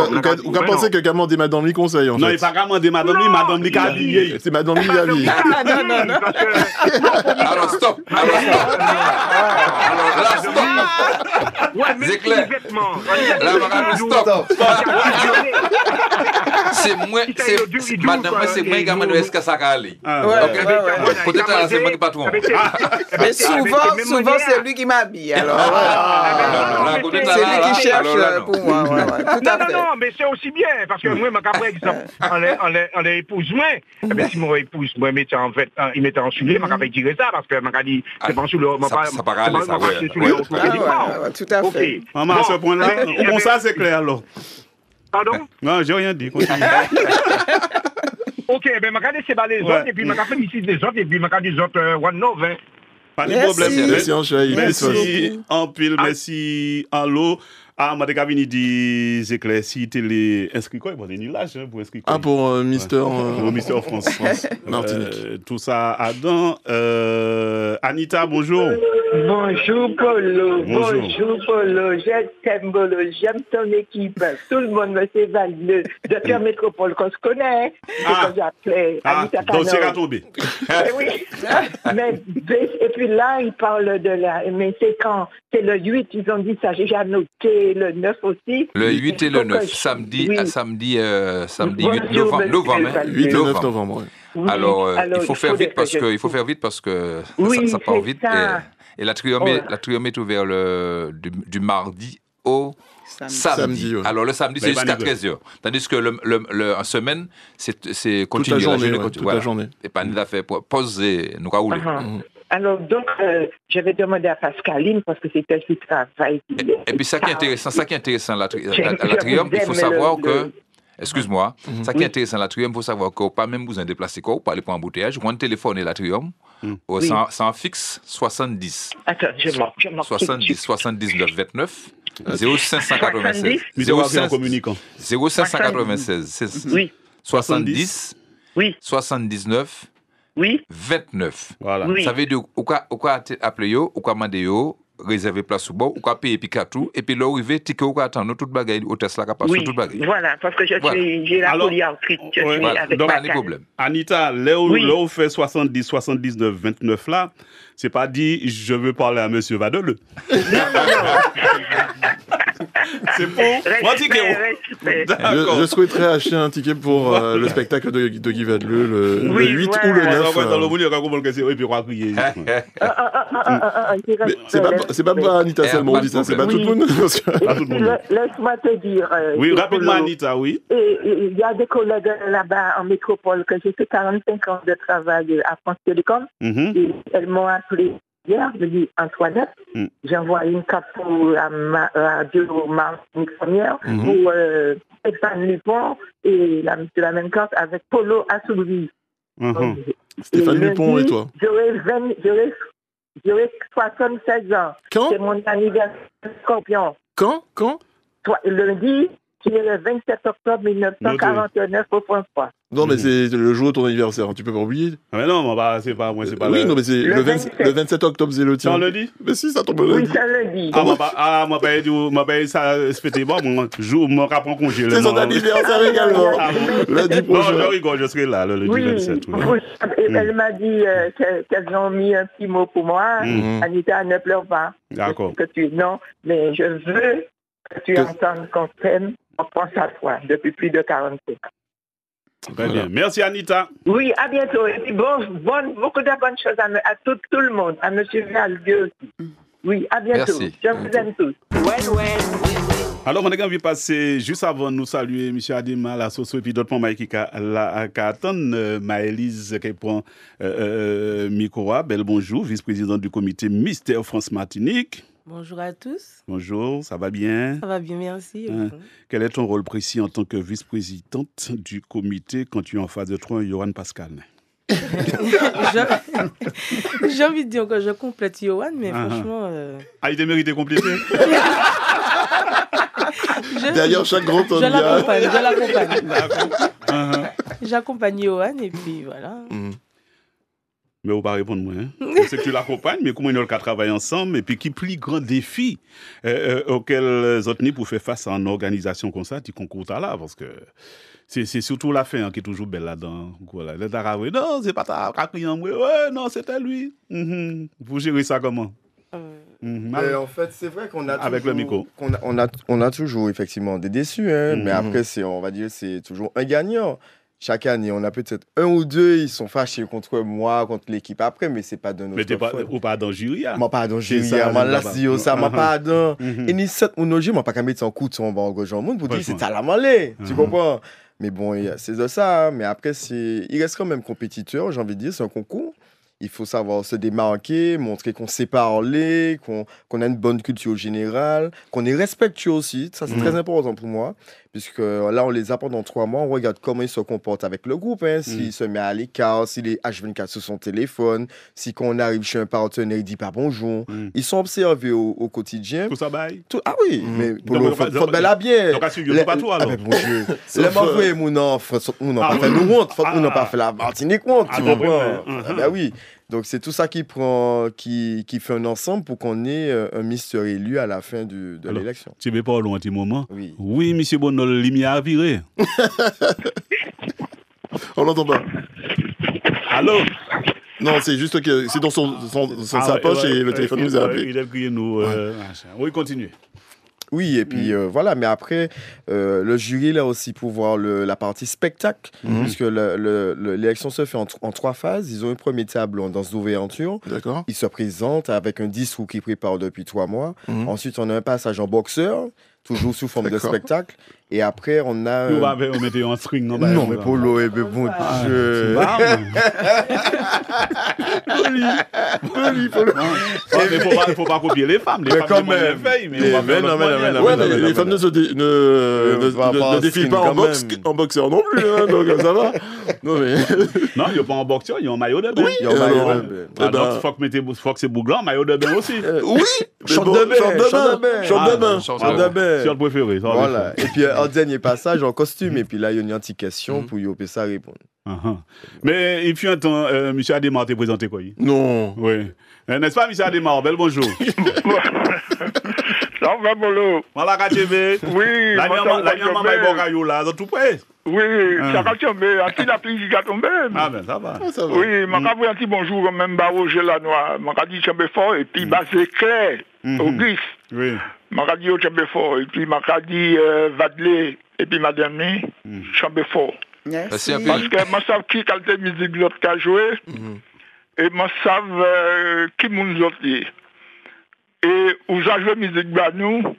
avez pensé que Camon dit Madame Lee conseille, en fait? Non, il n'est pas Camon dit Madame Lee, Madame Lee habillée. C'est Madame Lee habillée. Non. Alors, stop. Ouais, mais c'est clair. Là, stop. C'est moi, madame, c'est moi qui ai est-ce que ça va aller. Peut-être c'est moi qui patron. Mais souvent, c'est lui qui m'habille. Alors, c'est lui qui cherche pour moi. Non, mais c'est aussi bien, parce que moi, par exemple, on les épouse moi. Si mon épouse, moi, il mettait en soulier, je vais dire ça, parce que je dit, c'est pas sous le. Ça paraît aller, ça, ouais. Tout à fait. Maman, à ce point-là, bon, ça, c'est clair, alors. Pardon? Non, j'ai rien dit. Continue. Ok, ben, je vais laisser les autres, et puis je vais féliciter les autres, et puis je vais dire les autres, one love, hein. Pas de problème. Merci en pile, merci en l'eau. Ah, ma décavini dit, c'est clair, si tu es inscrit quoi, il y a une lâche pour inscrire quoi. Ah, pour Mister France. Martinique. Tout ça à dents. Anita, bonjour. Bonjour Polo, bonjour Polo, je t'aime Polo, j'aime ton équipe, tout le monde me sait Vadleux, Docteur Métropole qu'on se connaît, c'est comme j'appelais Anita Cano. Donc c'est à tomber. Oui, et puis là il parle de mais c'est quand? C'est le 8, ils ont dit ça, j'ai déjà noté le 9 aussi. Le 8 et le 9, samedi 8 novembre. 8 et 9 novembre, oui. Alors, il faut faire vite parce que ça part vite. Et la triome est ouverte du mardi au samedi. Ouais. Alors le samedi, c'est jusqu'à 13h. Tandis que en semaine, c'est continuer toute la journée. Et pas nous a fait poser, nous a roulé. Alors, donc, j'avais demandé à Pascaline, parce que c'est elle qui travaille. Et puis, ça qui est intéressant, la triome, il faut savoir que Excuse-moi. Ça qui est intéressant, l'atrium, il faut savoir qu'on n'a pas même besoin de déplacer quoi, pour aller pour embouteillage. Quand on téléphone l'atrium, c'est en fixe 70. Attends, je marque. 70, 79, 29. 0596. 0596. Oui. 70. Oui. 79. Oui. 29. Voilà. Oui. Ça veut dire, ou quoi appeler yo, ou quoi demander yo, réserver place ou bon, ou quoi payer picatou, et puis là, arriver, ticket ou quoi attendre, toute bagaille, au Tesla, capable sur toute bagaille. Voilà, parce que j'ai la polyarthrite, je suis avec donc, ma pas de problème. Anita, là où fait 70, 79, 29 là, c'est pas dit, je veux parler à monsieur Vadeleux. C'est bon. Moi, ticket. Je souhaiterais acheter un ticket pour le spectacle de Guy Vadeleux le 8 ou le 9. C'est pas Anita seulement, on dit ça, c'est pas tout le monde. Laisse-moi te dire. Oui, rapidement, Anita, oui. Il y a des collègues là-bas en métropole que j'ai fait 45 ans de travail à France Télécom. Et elles m'ont appelé hier, je dis Antoinette, j'envoie une carte pour la radio Martinique première pour Stéphane Lupon et la même carte avec Polo Assoubi. Stéphane Lupon et toi? J'aurai 76 ans. Quand? C'est mon anniversaire Scorpion. Quand? Lundi, qui est le 27 octobre 1949 au François. Non, mais c'est le jour de ton anniversaire, tu peux pas oublier. Mais non, c'est pas moi, c'est pas oui, non, mais c'est le 27 octobre, c'est le tien. C'est un lundi? Mais si, ça tombe le lundi. Oui, c'est un lundi. Moi, pas ça, fêter moi, je rapprends congé. C'est son anniversaire également. Lundi prochain. Non, je rigole, je serai là, le lundi 27. Oui. Elle m'a dit qu'elles ont mis un petit mot pour moi. Anita, ne pleure pas. D'accord. Non, mais je veux que tu entendes qu'on t'aime, on pense à toi depuis plus de 45 ans. Très bien. Merci, Anita. Oui, à bientôt. Et puis beaucoup de bonnes choses à tout le monde, à M. Valdieu aussi. Oui, à bientôt. Merci. Je vous aime tous. Alors, on a envie de passer juste avant de nous saluer M. Adima, la Soso, et puis d'autres membres qui attendent. Maëlys qui prend micro. Bel bonjour, vice-présidente du comité Mystère France-Martinique. Bonjour à tous. Bonjour, ça va bien? Ça va bien, merci. Quel est ton rôle précis en tant que vice-présidente du comité quand tu es en face de toi, Yohan Pascal? J'ai envie de dire que je complète Yohan, mais franchement... il est mérité compléter. D'ailleurs, chaque grand homme... Je l'accompagne. J'accompagne Yohan et puis voilà. Mais vous ne pas répondre moi. Je sais que tu l'accompagnes, mais comment ils ont qu'à travailler ensemble et puis qui plus grand défi auquel Zotni pour faire face à une organisation comme ça, tu concours là, parce que c'est surtout la fin qui est toujours belle là-dedans. Voilà. Non, c'est pas ta client, ouais, non, c'était lui. Vous gérez ça comment? En fait, c'est vrai qu'on a avec toujours, le micro. On a toujours effectivement des déçus, mais après, on va dire, c'est toujours un gagnant. Chaque année, on a peut-être un ou deux, ils sont fâchés contre moi, contre l'équipe après, mais c'est pas de notre faute. Ou pas dans le jury. Moi, pas dans le jury. Moi, là, si ça, moi, pas dans... Et ni cette ou nos jeux, moi, pas qu'à mettre en coup de son banc au monde pour dire, c'est à la malée. Tu comprends? Mais bon, c'est de ça. Mais après, il reste quand même compétiteur, j'ai envie de dire, c'est un concours. Il faut savoir se démarquer, montrer qu'on sait parler, qu'on a une bonne culture générale, qu'on est respectueux aussi. Ça, c'est très important pour moi. Puisque là, on les apprend dans 3 mois. On regarde comment ils se comportent avec le groupe. S'il se met à l'écart, s'il est H24 sur son téléphone, si quand on arrive chez un partenaire, il ne dit pas bonjour. Ils sont observés au quotidien. Tout ça baille. Ah oui, mais pour le faut bel à bien. Donc, à suivre, pas toi, alors. Bon Dieu. Les mauvais, mon enfant, pas fait nous honte. On n'a pas fait la Martinique honte. Tu comprends? Ben oui. Donc, c'est tout ça qui fait un ensemble pour qu'on ait un ministre élu à la fin de l'élection. Tu ne veux pas loin un petit moment? Oui, monsieur Bonol, lumière a viré. On l'entend pas. Allô? Non, c'est juste que c'est dans sa poche et le téléphone nous a appelé. Il a crié nous. Oui, continue. Oui, et puis voilà, mais après, le jury, là aussi, pour voir la partie spectacle, puisque l'élection se fait en 3 phases. Ils ont un premier tableau dans d'ouverture. D'accord. Ils se présentent avec un discours qu'ils préparent depuis 3 mois. Ensuite, on a un passage en boxeur. toujours sous forme de spectacle. Et après, on a... On mettait en string. Non, mais Polo, bon Dieu. Polo. Mais faut pas copier les femmes. Les femmes les femmes ne défilent pas en boxeur non plus, donc ça va. Non, il n'y a pas en boxeur, il y a en maillot de bain. Oui, il y a en maillot de bain. Donc, faut que c'est Bouglan, maillot de bain aussi. Oui, short de bain. Short de bain. Short préféré. Voilà. Et puis, en dernier passage, en costume, et puis là, il y a une antique question pour y ça répondre. Mais il fut un temps, M. Adémar t'a présenté quoi? Non. Oui. N'est-ce pas, M. Adémar? Bel bonjour. Ça va, Bolo? Voilà, KTV. Oui. La maman est bon là, dans tout près. Oui, ça va tomber. Un petit appui qui va tomber. Ah ben, ça va. Oui, je vais un petit bonjour, quand même, Roger Lanois. Je vais dire Tchambé fort, et puis, c'est clair, Auguste. Oui. Je vais dire Tchambé fort, et puis, je vais dire Vadley, et puis, madame, Tchambé fort. Merci. Parce que je sais qui qualité de musique l'autre a joué, et je sais qui nous autres. Et vous avez joué musique de nous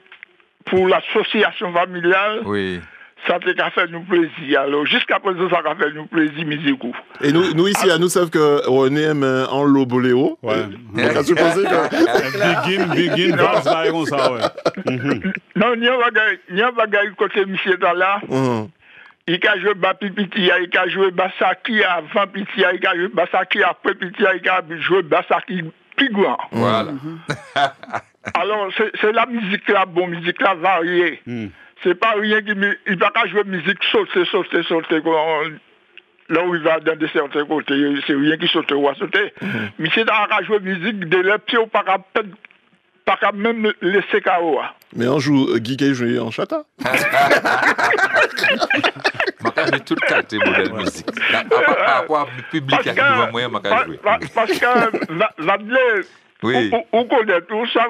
pour l'association familiale. Oui. Ça t'a fait nous plaisir. Alors, jusqu'à présent, ça a fait nous plaisir, musique. Et nous ici, nous savons que René aime en loboléo. Ouais. Donc, à supposer que. Begin, basse, là, comme ça, ouais. Non, il y a un bagage côté monsieur là. Il a joué Bapipiti, il a joué Bassaki avant Piti, il a joué Bassaki après Piti, il a joué Bassaki plus grand. Voilà. Alors, c'est la musique là, bon, musique là variée. C'est pas rien qui... Il va pas jouer musique sauter. Là où il va dans certains côtés, c'est rien qui saute ou à sauter. Mais c'est dans la jouer musique de les pieds ou pas même laisser KO. Mais on joue Guy joue en chata. Je tout qualité modèle musique. Par rapport au public qui devant moi, je jouer. Parce que Vadley, oui. Vous connaissez tout ça,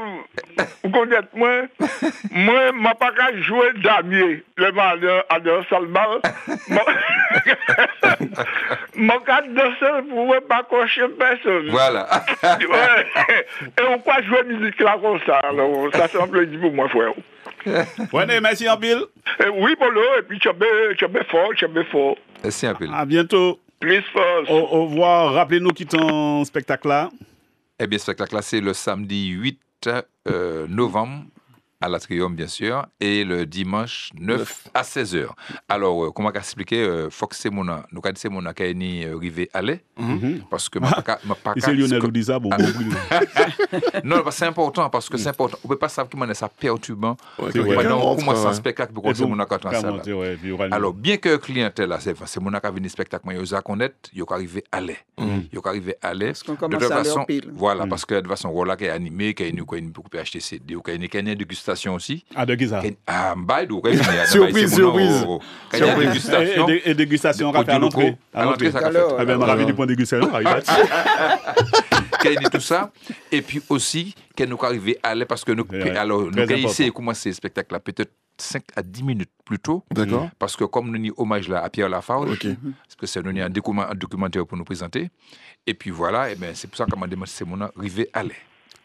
vous connaissez moi, je ne pas qu'à jouer damier, le mal à deux salbal. Mon cas de seul pouvait pas cocher personne. Voilà. Et on peut jouer musique là comme ça, alors ça semble dire pour moi, frère. Ouais, merci en pile. Oui, Polo, et puis tu es fort. Merci en pile. À bientôt. Plus fort. Au revoir. Rappelez-nous qui ton spectacle là. Eh bien, ce spectacle-là, c'est le samedi 8 novembre à l'Atrium, bien sûr, et le dimanche 9 à 16h. Alors, comment expliquer, faut que c'est mon nous avons dit c'est mon qui est arrivé à aller, parce que et c'est Lionel qui dit ça, bon. Non, c'est important, parce que c'est important. On ne peut pas savoir comment ça perturbant. Comment ça spectacle pour que c'est mon qui alors, bien que clientèle là, c'est mon qui a venu spectacle, mais ils ont connaître, ils ont arrivé à aller. Ils ont arrivé à aller. Parce qu'on commence à leur pile. Voilà, parce que de toute façon, voilà qui est animé, qui est beaucoup acheter CD, qui est une dégustation aussi. Ah, de qui ça? Ah, surprise. Et dégustation, on va faire à l'entrée. À l'entrée, ça va faire. Ah ben, on ravi du point de dégustation. Qu'elle dit tout ça. Et puis aussi, qu'elle nous arrive à aller parce que nous, alors, nous avons essayé de commencer le spectacle là, peut-être 5 à 10 minutes plus tôt. D'accord. Parce que comme nous avons hommage là à Pierre Lafarge, parce que c'est nous un documentaire pour nous présenter. Et puis voilà, et ben, c'est pour ça qu'on m'a demandé c'est mon arrivé à aller.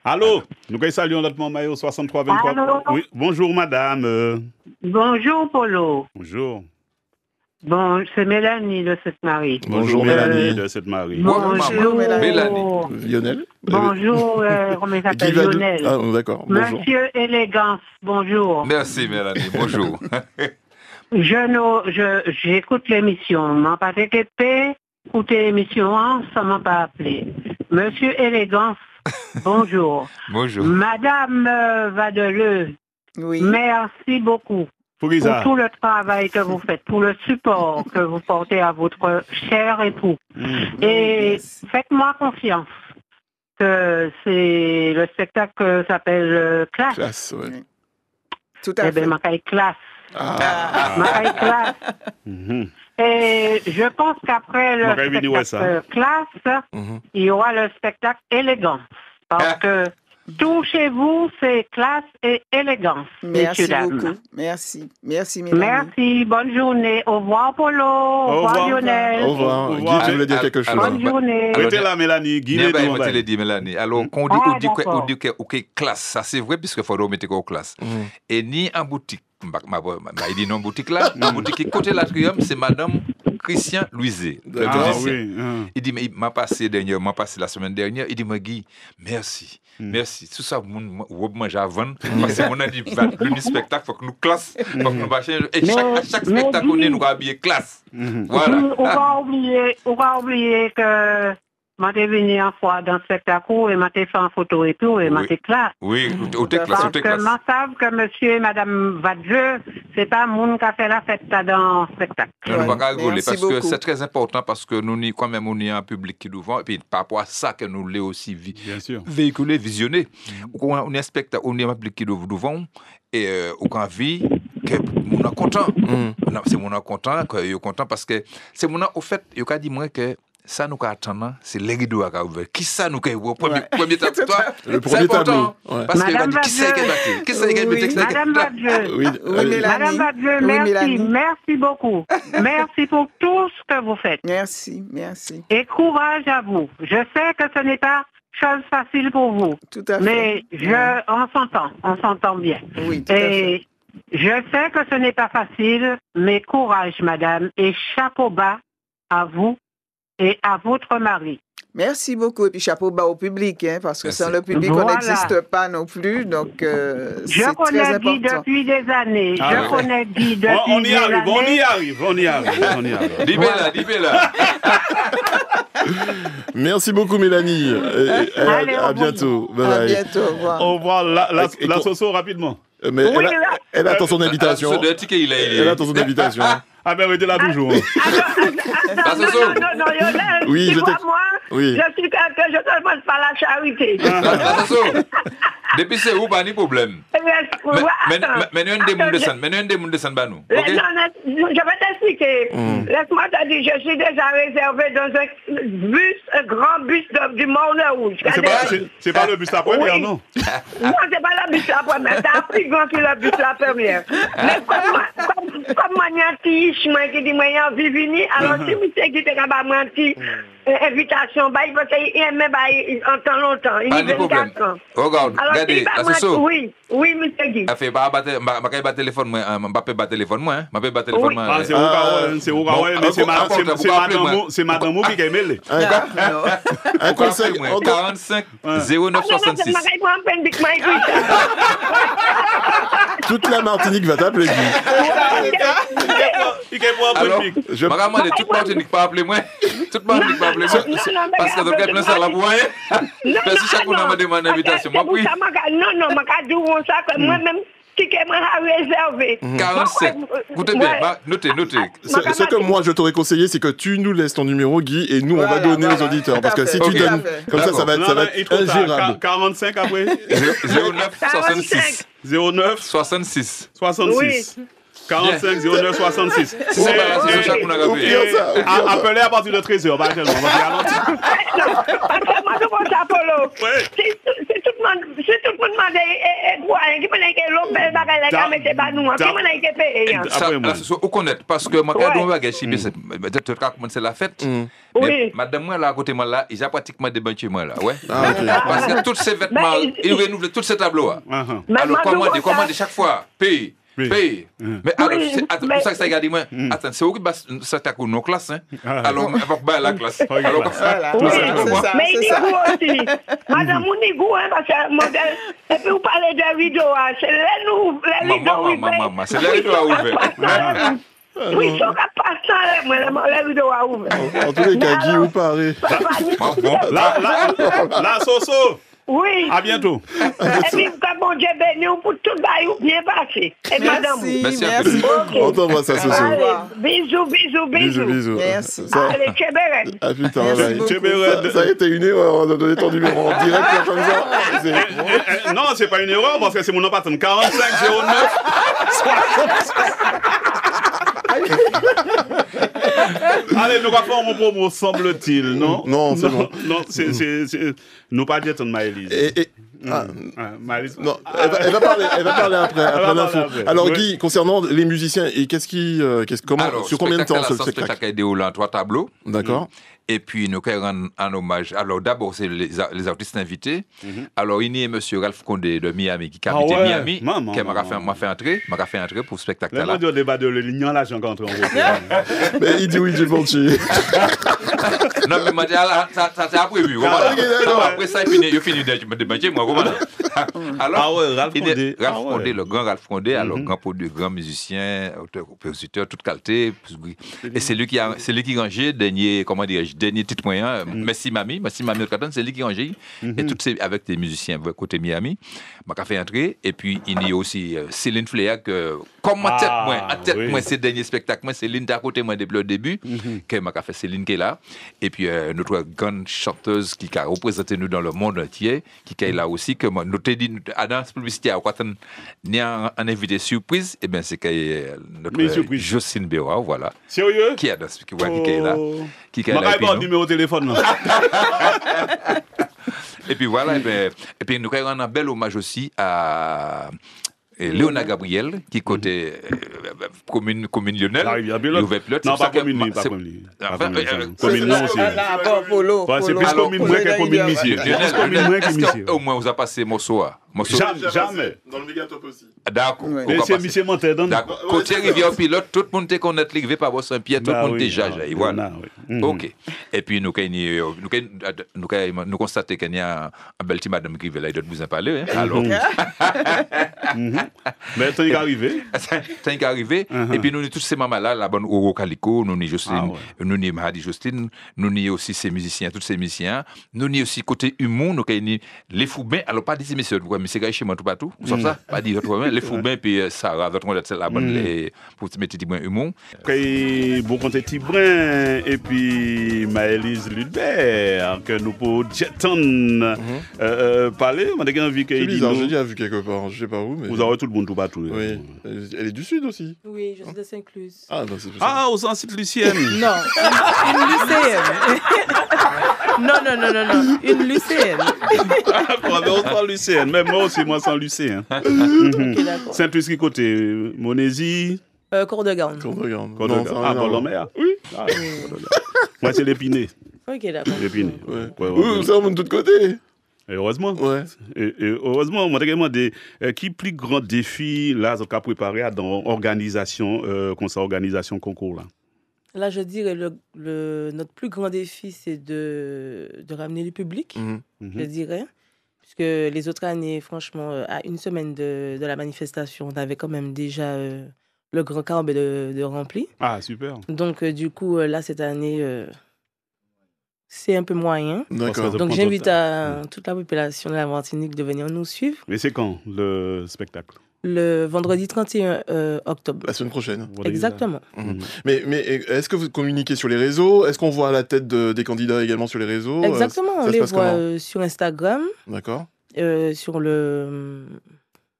Allô, nous saluons notre maman 6323. Allô? Oui, bonjour madame. Bonjour Polo. Bonjour. Bon, c'est Mélanie de Sainte-Marie. Bonjour Mélanie de Sainte-Marie. Bonjour Mélanie. Lionel. Bonjour, comment il s'appelle Lionel. Ah, d'accord. Bonjour. Monsieur Élégance, bonjour. Merci Mélanie, bonjour. J'écoute l'émission, m'a pas écouté l'émission, ça m'a pas appelé. Monsieur Élégance, bonjour. Bonjour. Madame Vadeleux, Oui. Merci beaucoup pour tout le travail que vous faites, pour le support que vous portez à votre cher époux. Et faites-moi confiance que c'est le spectacle s'appelle Classe. Classe, oui. Tout à fait. Eh bien, ma caille Classe. Ma caille Classe. Et je pense qu'après le spectacle Classe, il y aura le spectacle Élégance. Parce que Tout chez vous, c'est classe et élégance. Merci beaucoup. Merci. Merci, Mélanie. Merci. Bonne journée. Au revoir, Polo. Au revoir, Lionel. Au revoir. Guy, tu voulais dire quelque chose? Bonne journée. Restez là, Mélanie. Guy, je te dit, Mélanie. Alors, on dit que classe, ça c'est vrai, puisque il faut mettre en classe. Et ni en boutique. Il dit non boutique là, en boutique côté l'atrium, c'est Madame Christian Louiset. Il dit mais m'a passé la semaine dernière, il dit moi Guy, merci. Tout ça moi j'avance parce que mon a dit le spectacle faut que nous classe, faut que nous bâcher et chaque spectacle on est nous habiller classe. Voilà. On va oublier que je suis venu en fois dans le spectacle et je fait en photo et tout, et je suis classe. Oui, au classe. Parce que je sais que monsieur et madame Vadjeu, ce n'est pas le monde qui a fait la fête dans le spectacle. Non, on va rigoler parce que c'est très important parce que nous, quand même, on est un public qui nous vend et puis par rapport à ça que nous voulons aussi véhiculer, visionner. On est un spectacle, on est un public qui nous vend et on a envie que nous sommes contents. C'est mon content, que nous sommes contents parce que c'est mon au fait, il a dit moi que ça nous attend, c'est les rideaux à ouvrir. Qui ça nous a ouvert? Premier tableau. Le premier tableau. Parce qu'il a dit qui c'est qui a battu? Qui c'est qui a battu? Madame Vadjeu. Madame Vadjeu, merci beaucoup. Merci pour tout ce que vous faites. Merci. Et courage à vous. Je sais que ce n'est pas chose facile pour vous. Tout à fait. Mais on s'entend bien. Oui, tout à fait. Je sais que ce n'est pas facile, mais courage, madame, et chapeau bas à vous et à votre mari. Merci beaucoup. Et puis chapeau bas au public, hein, parce que sans le public, on n'existe pas non plus. Donc, c'est je connais Guy depuis des années. Je connais Guy depuis des années. On y arrive. Dis-le. Merci beaucoup, Mélanie. Allez, à bientôt. Bye bye. À bientôt. Au revoir. La Soso, rapidement. Mais elle attend son invitation. Elle attend son invitation. Ah ben, restez là toujours. Non, Lionel, oui, tu vois, moi, oui. je suis quelqu'un, je ne demande pas la charité. Depuis c'est où, pas de problème. Mais nous avons des mondes de Sanbanou. Non, je vais t'expliquer. Laisse-moi te dire, je suis déjà réservé dans un grand bus du Morne Rouge. C'est pas le bus la première, non? Non, c'est pas le bus la première. C'est plus grand que le bus la première. Mais comme moi, il y a un petit chemin qui dit, moi, il y a un vivini, alors si vous savez qu'il y a un petit invitation, parce qu'il aime en temps longtemps. Il y a 24 ans. Regarde, regardez, la Soso. Oui, monsieur Guy. Je vais pas téléphone, moi. C'est Ougaoué, mais c'est Madame Mou qui a aimé. Un conseil. 45 09 66. Toute la Martinique va t'appeler, Guy. Alors, je vais demander toute Martinique pas appeler moi. Toute Martinique pas appeler moi. Parce que donc elle plein ça la pour rien. Parce que chaque fois m'a demandé invitation. Moi oui. Non, m'a dit ça que moi-même ticket m'a réservé. 45. Écoutez bien, notez. Ce que moi je t'aurais conseillé, c'est que tu nous laisses ton numéro, Guy, et nous on va donner aux auditeurs. Parce que si tu donnes comme ça va être ingérable. 45 après 09 66. 09 66. 66. 45 09 66. Appelez à partir de 13h, pas tellement. Si tout le monde m'a dit, qui m'a dit que l'homme belle bagaille la mettre pas nous, qui m'a dit que payer. Vous connaissez parce que moi quand on va gâcher peut-être quand commencer la fête. Mais madame moi là à côté moi là, il a pratiquement des banquiers moi là, ouais. Parce que tous ces vêtements, il renouvelle tous ces tableaux. Alors comment chaque fois paye. Mais alors, c'est pour ça que ça regarde moi. Attends, c'est où qui passe ça t'a nos classes hein. Alors on va pas la classe. Alors mais il dit aussi. Madame on dit hein parce que modèle et puis vous parlez de vidéo, c'est les vidéos. Maman, c'est les vidéos ouvertes. Oui, ça va passer moi les vidéos ouvertes. En tous les cas, Guy ou Paris. La Soso. Oui. À bientôt. Et puis, que bon Dieu bénisse pour tout le bail bien passé. Et madame. Merci. On t'envoie ça, Soso. Bisous. Merci. Allez, Tchéberet. Ah putain, ça a été une erreur, on a donné ton numéro en direct comme ça. Non, c'est pas une erreur parce que c'est mon nom pattern 45 09 Allez, nous allons faire mon promo, semble-t-il, non? Non, c'est bon. Non, c'est nous pas dire ton Maëlys. Non, elle va parler après l'info. Alors Guy, concernant les musiciens, et sur combien de temps ce spectacle a déroulé en 3 tableaux. D'accord. Et puis, nous rendons un hommage. Alors, d'abord, c'est les artistes invités. Alors, il y a M. Ralph Condé de Miami qui a habité Miami, qui m'a fait entrer pour ce spectacle-là. Là, on débat de l'union, là, j'ai rencontré. Mais il dit oui, j'ai pensé. Non, mais ça a prévu. Après ça, il finit de débattre, moi. Alors, Ralph Condé, le grand Ralph Condé, alors grand musicien, auteur, compositeur, toute qualité. Et c'est lui qui rangeait dernier titre moyen, Merci Mami, c'est lui qui rangeait. Et tout avec des musiciens côté Miami. M'a fait entrer. Et puis, il y a aussi Céline Fléa, comme à tête moi, c'est le dernier spectacle, moi, Céline était à côté moi depuis le début, que m'a fait Céline qui est là. Et puis, notre grande chanteuse qui a représenté nous dans le monde entier, qui est là aussi, que nous t'ai dit, dans cette publicité, il y a un invité surprise, et bien, c'est notre Jocelyne Béra, voilà. Sérieux? Qui est là. Qui est là. Pas numéro de téléphone, non. Et puis voilà, et puis nous avons un bel hommage aussi à Léona Gabriel, qui côté commune Lionel. Non, pas commune, pas commune. Commune non aussi. C'est plus commune moins que commune monsieur. Est-ce qu'au moins vous avez passé morceau? Jamais. Dans le mégatop aussi. D'accord. Et c'est monsieur Monterdan. D'accord. Côté Rivière Pilote, tout le monde te connaît, qui par Saint-Pierre, tout le monde te jajaille. Voilà. Ok. Et puis nous constatons qu'il y a un bel petit madame qui veut là, il doit vous en parler. Alors. Mais tant qu'il est arrivé. Tant qu'il est arrivé. Et puis nous avons tous ces mamans-là, la bonne Oro Calico, nous avons Jocelyne, nous avons Mahadi Jocelyne, nous avons aussi ces musiciens, tous ces musiciens. Nous avons aussi côté humour, nous avons les Foubins. Alors pas des messieurs, mais c'est chez moi tout partout. Vous savez ça? Pas dire autrement. Les Foubins, puis Sarah, votre monde, c'est la bonne, pour te mettre Tibrin humour. Après, bon, quand Tibrin, et puis Maëlys Ludbert, que nous pouvons parler. On a envie qu'il dise. J'ai déjà vu quelque part, je sais pas où. Mais... Vous aurez tout le monde tout partout. Oui. Elle est du Sud aussi. Oui, je suis de Saint-Clus. Au sens Lucienne. Non, une lycéenne. Non, une lycéenne. On sent lycéenne, même moi aussi, moi sans lycéen. Saint-Clus qui côté Montésie. Cour-de-Garde. Bon-Lomère. Oui. Moi, c'est l'Épinay. Ok, d'accord. L'Épinay. Oui, ça remonte de tous côtés. Et heureusement. Ouais. Et heureusement, moi, je demandé qui plus grand défi là, qu'on a préparé dans l'organisation, organisation concours là. Là, je dirais notre plus grand défi, c'est de ramener le public, je dirais. Puisque les autres années, franchement, à une semaine de la manifestation, on avait quand même déjà le grand camp de rempli. Ah, super. Donc, du coup, là, cette année, c'est un peu moyen. D'accord. Donc, j'invite toute la population de la Martinique de venir nous suivre. Mais c'est quand, le spectacle? Le vendredi 31 octobre. La semaine prochaine. Exactement. Mais est-ce que vous communiquez sur les réseaux? Est-ce qu'on voit la tête des candidats également sur les réseaux? Exactement, on les voit sur Instagram. D'accord. Sur le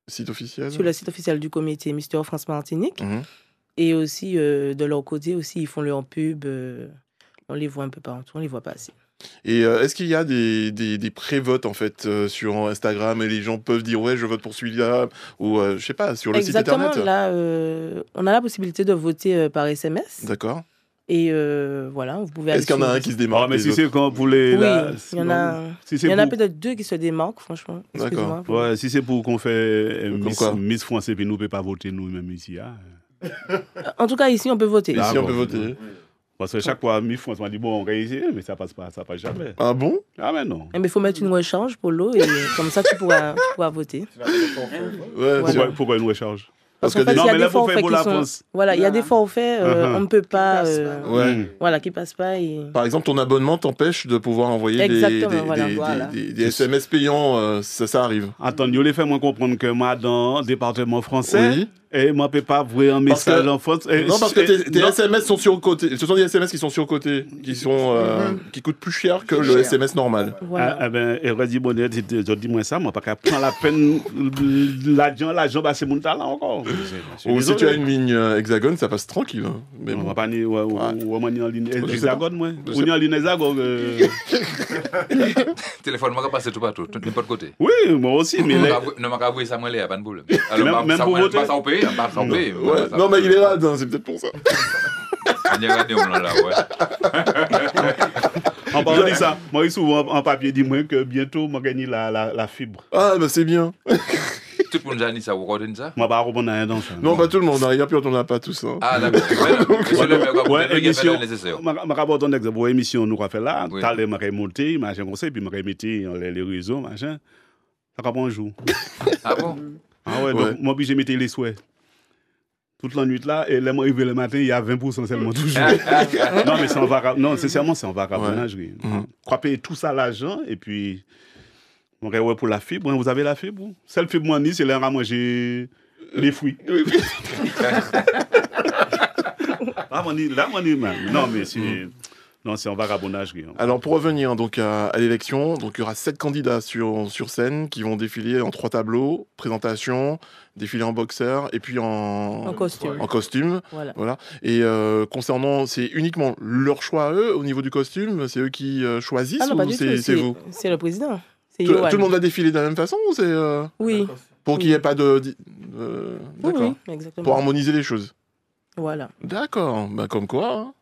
site officiel. Sur le site officiel du comité Mister France Martinique. Et aussi, de leur côté, aussi, ils font leur pub. On les voit un peu partout, on les voit pas assez. Et est-ce qu'il y a des pré-votes en fait sur Instagram et les gens peuvent dire ouais je vote pour celui-là ou je sais pas sur le site internet? Exactement, là on a la possibilité de voter par SMS. D'accord. Et voilà, vous pouvez. Est-ce qu'il y en a un qui se démarque? Mais si c'est quand pour les. Oui, il y en a. Il y en a peut-être 2 qui se démarquent, franchement. D'accord. Ouais, si c'est pour qu'on fait Miss France et puis nous ne pouvons pas voter nous-mêmes ici. En tout cas, ici on peut voter. Ici on peut voter. Parce que chaque fois, Miss France m'a dit, bon, on va essayer, mais ça passe pas, ça passe jamais. Ah bon? Ah, mais non. Mais il faut mettre une recharge pour l'eau et comme ça, tu pourras voter. Ouais, voilà. Pourquoi une recharge? Parce que non, mais là, il faut faire pour la France. Voilà, il y a des forfaits, on ne peut pas. Voilà, qui ne passent pas. Par exemple, ton abonnement t'empêche de pouvoir envoyer des SMS payants, ça arrive. Attends, je les fais moi comprendre que moi, dans le département français, Et moi, je ne peux pas voir un message en France. Non, parce que tes SMS sont surcotés. Ce sont des SMS qui sont surcotés, qui coûtent plus cher que le SMS normal. Voilà. Ah ben, et Redi Bonnet, je dis moi ça, moi, pas qu'à prendre la peine, l'argent, bah, c'est mon talent encore. Ou si tu as une ligne hexagone, ça passe tranquille. Hein. Mais bon, on va pas ni en ligne hexagone, moi. Ou ni en ligne hexagone. Téléphone, moi, passer tout partout, n'importe côté. Oui, moi aussi, mais. Non, m'a avoué ça, moi, il n'y a pas de problème. Alors, même pour voter. Non, mais il est rad, c'est peut-être pour ça. En parlant de ça, moi, souvent en papier, dis-moi que bientôt, moi, gagne la fibre. Ah, bah c'est bien. Tout le monde a dit ça, vous comprenez ça? Moi, pas répondre à rien dans ça. Non, pas tout le monde, il y a plus, on n'a pas tous. Ah, d'accord. Monsieur le maire, ouais, émission, je rapporte un exemple. Pour l'émission, nous avons fait là, t'as les marques montées, machin, comme ça, et puis je mettais les réseaux, machin. Ça va prendre un jour. Ah bon? Ah ouais, donc moi, j'ai mis les souhaits. Toute la nuit là, et là, moi, arrivé le matin, il y a 20% seulement toujours. Non, mais c'est en vagabond. Non, sincèrement, c'est en vagabondagerie. Quoi payer tout ça l'argent, et puis, on va pour la fibre. Vous avez la fibre? Celle fibre, moi, c'est là, à manger les fruits. Là, non, mais c'est. Non, c'est en vagabondagerie. Alors, pour revenir donc à l'élection, donc il y aura 7 candidats sur scène qui vont défiler en 3 tableaux, présentation, défiler en boxeur et puis en costume. Voilà. Et concernant, c'est uniquement leur choix à eux au niveau du costume, c'est eux qui choisissent ou c'est vous? C'est le président. Tout le monde va défiler de la même façon ou c'est Oui. Pour qu'il n'y ait pas de d'accord. Oui, exactement. Pour harmoniser les choses. Voilà. D'accord. Bah comme quoi. Hein.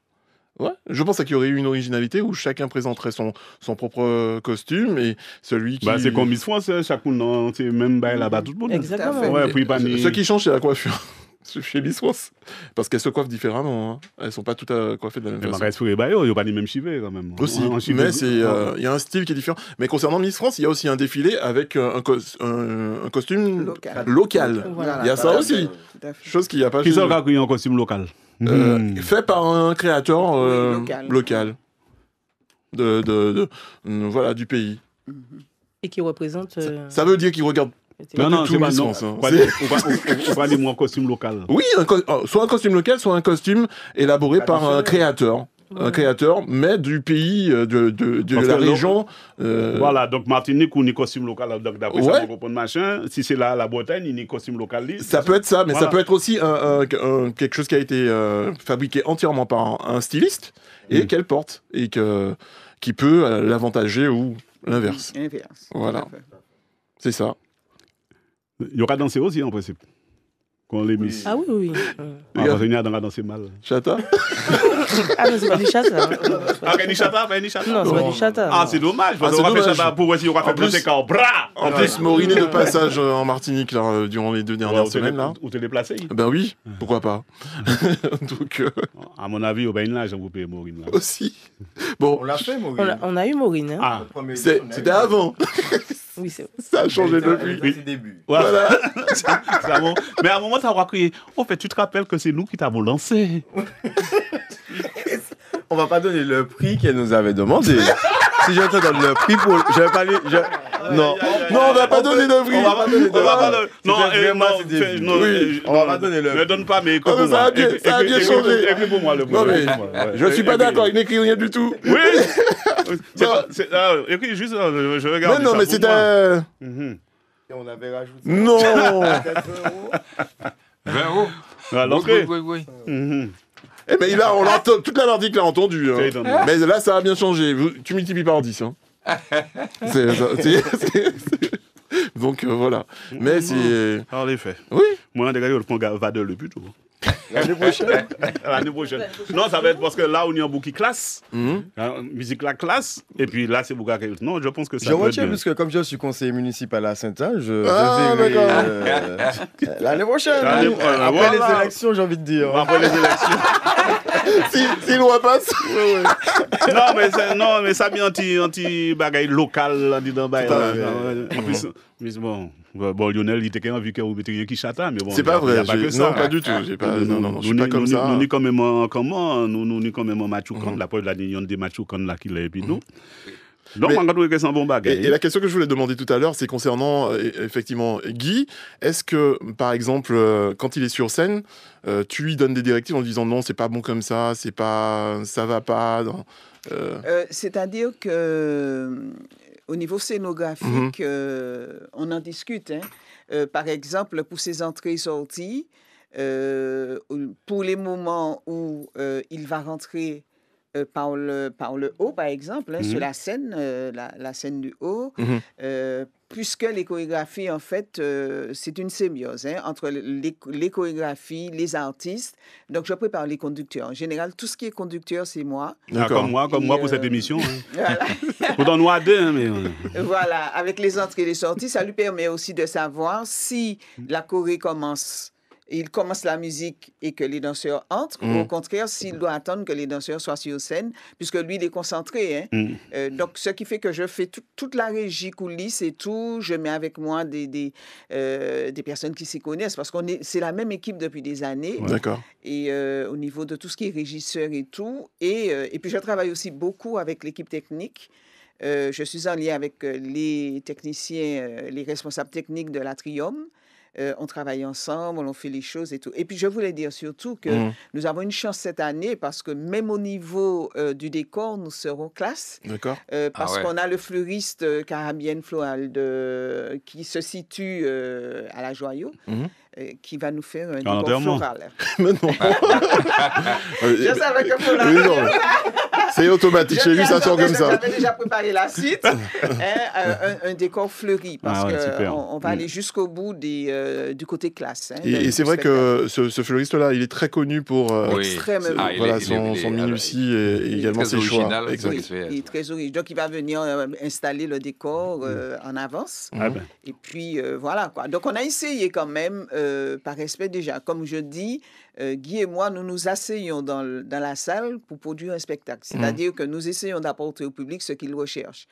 Ouais, je pense qu'il y aurait eu une originalité où chacun présenterait son propre costume et celui qui. Bah, c'est comme Miss France, chacun, c'est même là-bas tout le monde. Exactement. Ouais, puis Ce qui change, c'est la coiffure. Chez Miss France. Parce qu'elles se coiffent différemment. Hein. Elles ne sont pas toutes coiffées de la même façon. Il n'y a pas les mêmes chivets quand même. Aussi, mais il y a un style qui est différent. Mais concernant Miss France, il y a aussi un défilé avec un costume local. Voilà, il y a ça aussi. Chose qu'il n'y a pas chez nous. Qui sont qui ont un costume local? Fait par un créateur local voilà, du pays. Et qui représente... Ça veut dire qu'il regarde. Non, c'est pas non. On va dire un costume local. Oui, soit un costume local, soit un costume élaboré par un créateur. Un créateur, mais du pays, de la région. Voilà, donc Martinique ou ni costume local, donc d'après ça, on comprend machin. Si c'est la Bretagne, il y a costume local. Ça peut être ça, mais ça peut être aussi quelque chose qui a été fabriqué entièrement par un styliste et qu'elle porte et qui peut l'avantager ou l'inverse. Voilà, c'est ça. Il y aura dansé aussi en principe. Quand on les mis. Ah oui. On va venir dans danser mal. Chata? Ah non, c'est pas du chata. Ah, ni chata? Non, c'est pas du chata. Ah, c'est dommage. Parce qu'on va faire chata pour voir si on va faire danser quand bras. En plus, Maureen est de passage en Martinique là, durant les 2 dernières semaines. Où t'es déplacé? Ben oui, pourquoi pas. Donc, à mon avis, au bain là, j'ai coupé Maureen. Aussi. Bon, on l'a fait, Maureen. On a eu Maureen. Hein. Ah, c'était avant. Oui, c'est ça a changé depuis. C'est le début. Voilà. Mais à un moment, tu as crié. En fait, tu te rappelles que c'est nous qui t'avons lancé. On va pas donner le prix qu'elle nous avait demandé. Si je te donne le prix pour. Je vais pas lui. Non, on va pas donner de prix. On va pas donner de prix. Non, on va pas donner le prix. Ne donne pas, mais écoute-moi. Ça a bien changé. Écris-moi le prix. Non, mais je suis pas d'accord, il n'écrit rien du tout. Oui. Écris juste, je regarde. Non, mais c'était. Et on avait rajouté. Non. 20 euros. À l'entrée. Oui. Eh ben toute la Nordique l'a entendu. Hein. Mais là, ça a bien changé. Tu multiplies par 10. Hein. Donc voilà. Mais c'est. En effet. Oui. Moi, des gars, je prends Vadel le plutôt. L'année prochaine. L'année prochaine. Non, ça va être parce que là, on est en bouquet classe. Musique la classe. Et puis là, c'est Bouga. Non, je pense que ça. Je retiens, parce que comme je suis conseiller municipal à Saint-Anne, je verrai l'année prochaine. Après les élections, j'ai envie de dire. Après les élections. Si loi passe. Non, mais ça bien anti-bagaille local dedans. En plus, bon, Lionel, il était quand même vu qu'il y a qui chata, mais bon. C'est pas vrai. Non, pas du tout. Non, je suis pas comme ça. Nous sommes quand même en comment? Nous sommes quand même en Machoukan, la preuve de la ligne des Machoukan là qu'il est, et puis nous. Donc, on va que c'est un bon bagage. Et la question que je voulais demander tout à l'heure, c'est concernant effectivement Guy. Est-ce que, par exemple, quand il est sur scène, tu lui donnes des directives en lui disant non, c'est pas bon comme ça, ça va pas. C'est-à-dire que au niveau scénographique, on en discute. Par exemple, pour ses entrées-sorties, pour les moments où il va rentrer par le haut, par exemple, sur la scène, la scène du haut, puisque les chorégraphies, en fait, c'est une symbiose entre les chorégraphies, les artistes. Donc, je prépare les conducteurs. En général, tout ce qui est conducteur, c'est moi. Comme moi pour cette émission. Voilà. Pourtant, nous à deux, mais... Voilà, avec les entrées et les sorties, ça lui permet aussi de savoir si la choré commence... Il commence la musique et que les danseurs entrent, ou au contraire, s'il doit attendre que les danseurs soient sur scène, puisque lui, il est concentré. Donc, ce qui fait que je fais toute la régie coulisses et tout. Je mets avec moi des personnes qui s'y connaissent, parce c'est la même équipe depuis des années. D'accord. Et au niveau de tout ce qui est régisseur et tout. Et puis, je travaille aussi beaucoup avec l'équipe technique. Je suis en lien avec les techniciens, les responsables techniques de l'Atrium. On travaille ensemble, on fait les choses et tout. Et puis, je voulais dire surtout que nous avons une chance cette année parce que même au niveau du décor, nous serons classe. D'accord. Parce qu'on a le fleuriste Caribbean Floral qui se situe à la Joyau. Qui va nous faire un décor floral. Mais non. Je savais que floral. C'est automatique chez lui, ça sort comme ça. J'avais déjà préparé la suite. Un décor fleuri, parce qu'on va aller jusqu'au bout du côté classe. Et c'est vrai que ce fleuriste-là, il est très connu pour son minutie et également ses choix. Oui, il est très original. Donc, il va venir installer le décor en avance. Et puis, voilà, quoi. Donc, on a essayé quand même, par respect déjà, comme je dis, Guy et moi, nous nous asseyons dans la salle pour produire un spectacle. C'est-à-dire que nous essayons d'apporter au public ce qu'il recherche.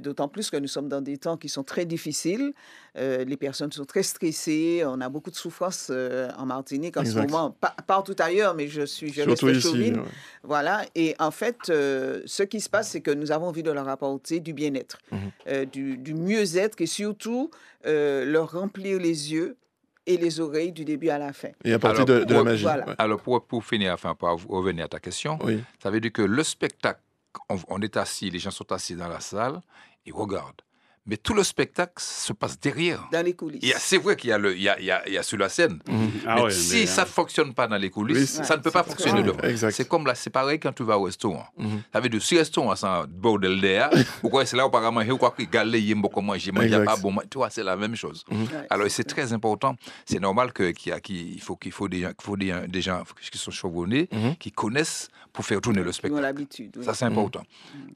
D'autant plus que nous sommes dans des temps qui sont très difficiles. Les personnes sont très stressées. On a beaucoup de souffrance en Martinique en ce moment. Partout ailleurs, mais je reste chauvine. Voilà. Et en fait, ce qui se passe, c'est que nous avons envie de leur apporter du bien-être, du mieux-être et surtout leur remplir les yeux et les oreilles du début à la fin. Et à partir de la magie. Voilà. Alors, pour finir, pour revenir à ta question, ça veut dire que le spectacle, on est assis, les gens sont assis dans la salle, ils regardent. Mais tout le spectacle se passe derrière. Dans les coulisses. C'est vrai qu'il y a sur la scène. Mais si ça ne fonctionne pas dans les coulisses, ça ne peut pas fonctionner devant. C'est comme là, c'est pareil quand tu vas au restaurant. Ça veut dire, si le restaurant c'est un bordel d'air, pourquoi c'est là où par manger, quoi qu'il galère, il faut manger, il n'y a pas bon. Tu vois, c'est la même chose. Alors, c'est très important. C'est normal qu'il faut des gens qui sont chevronnés, qui connaissent pour faire tourner le spectacle. Ils ont l'habitude. Ça, c'est important.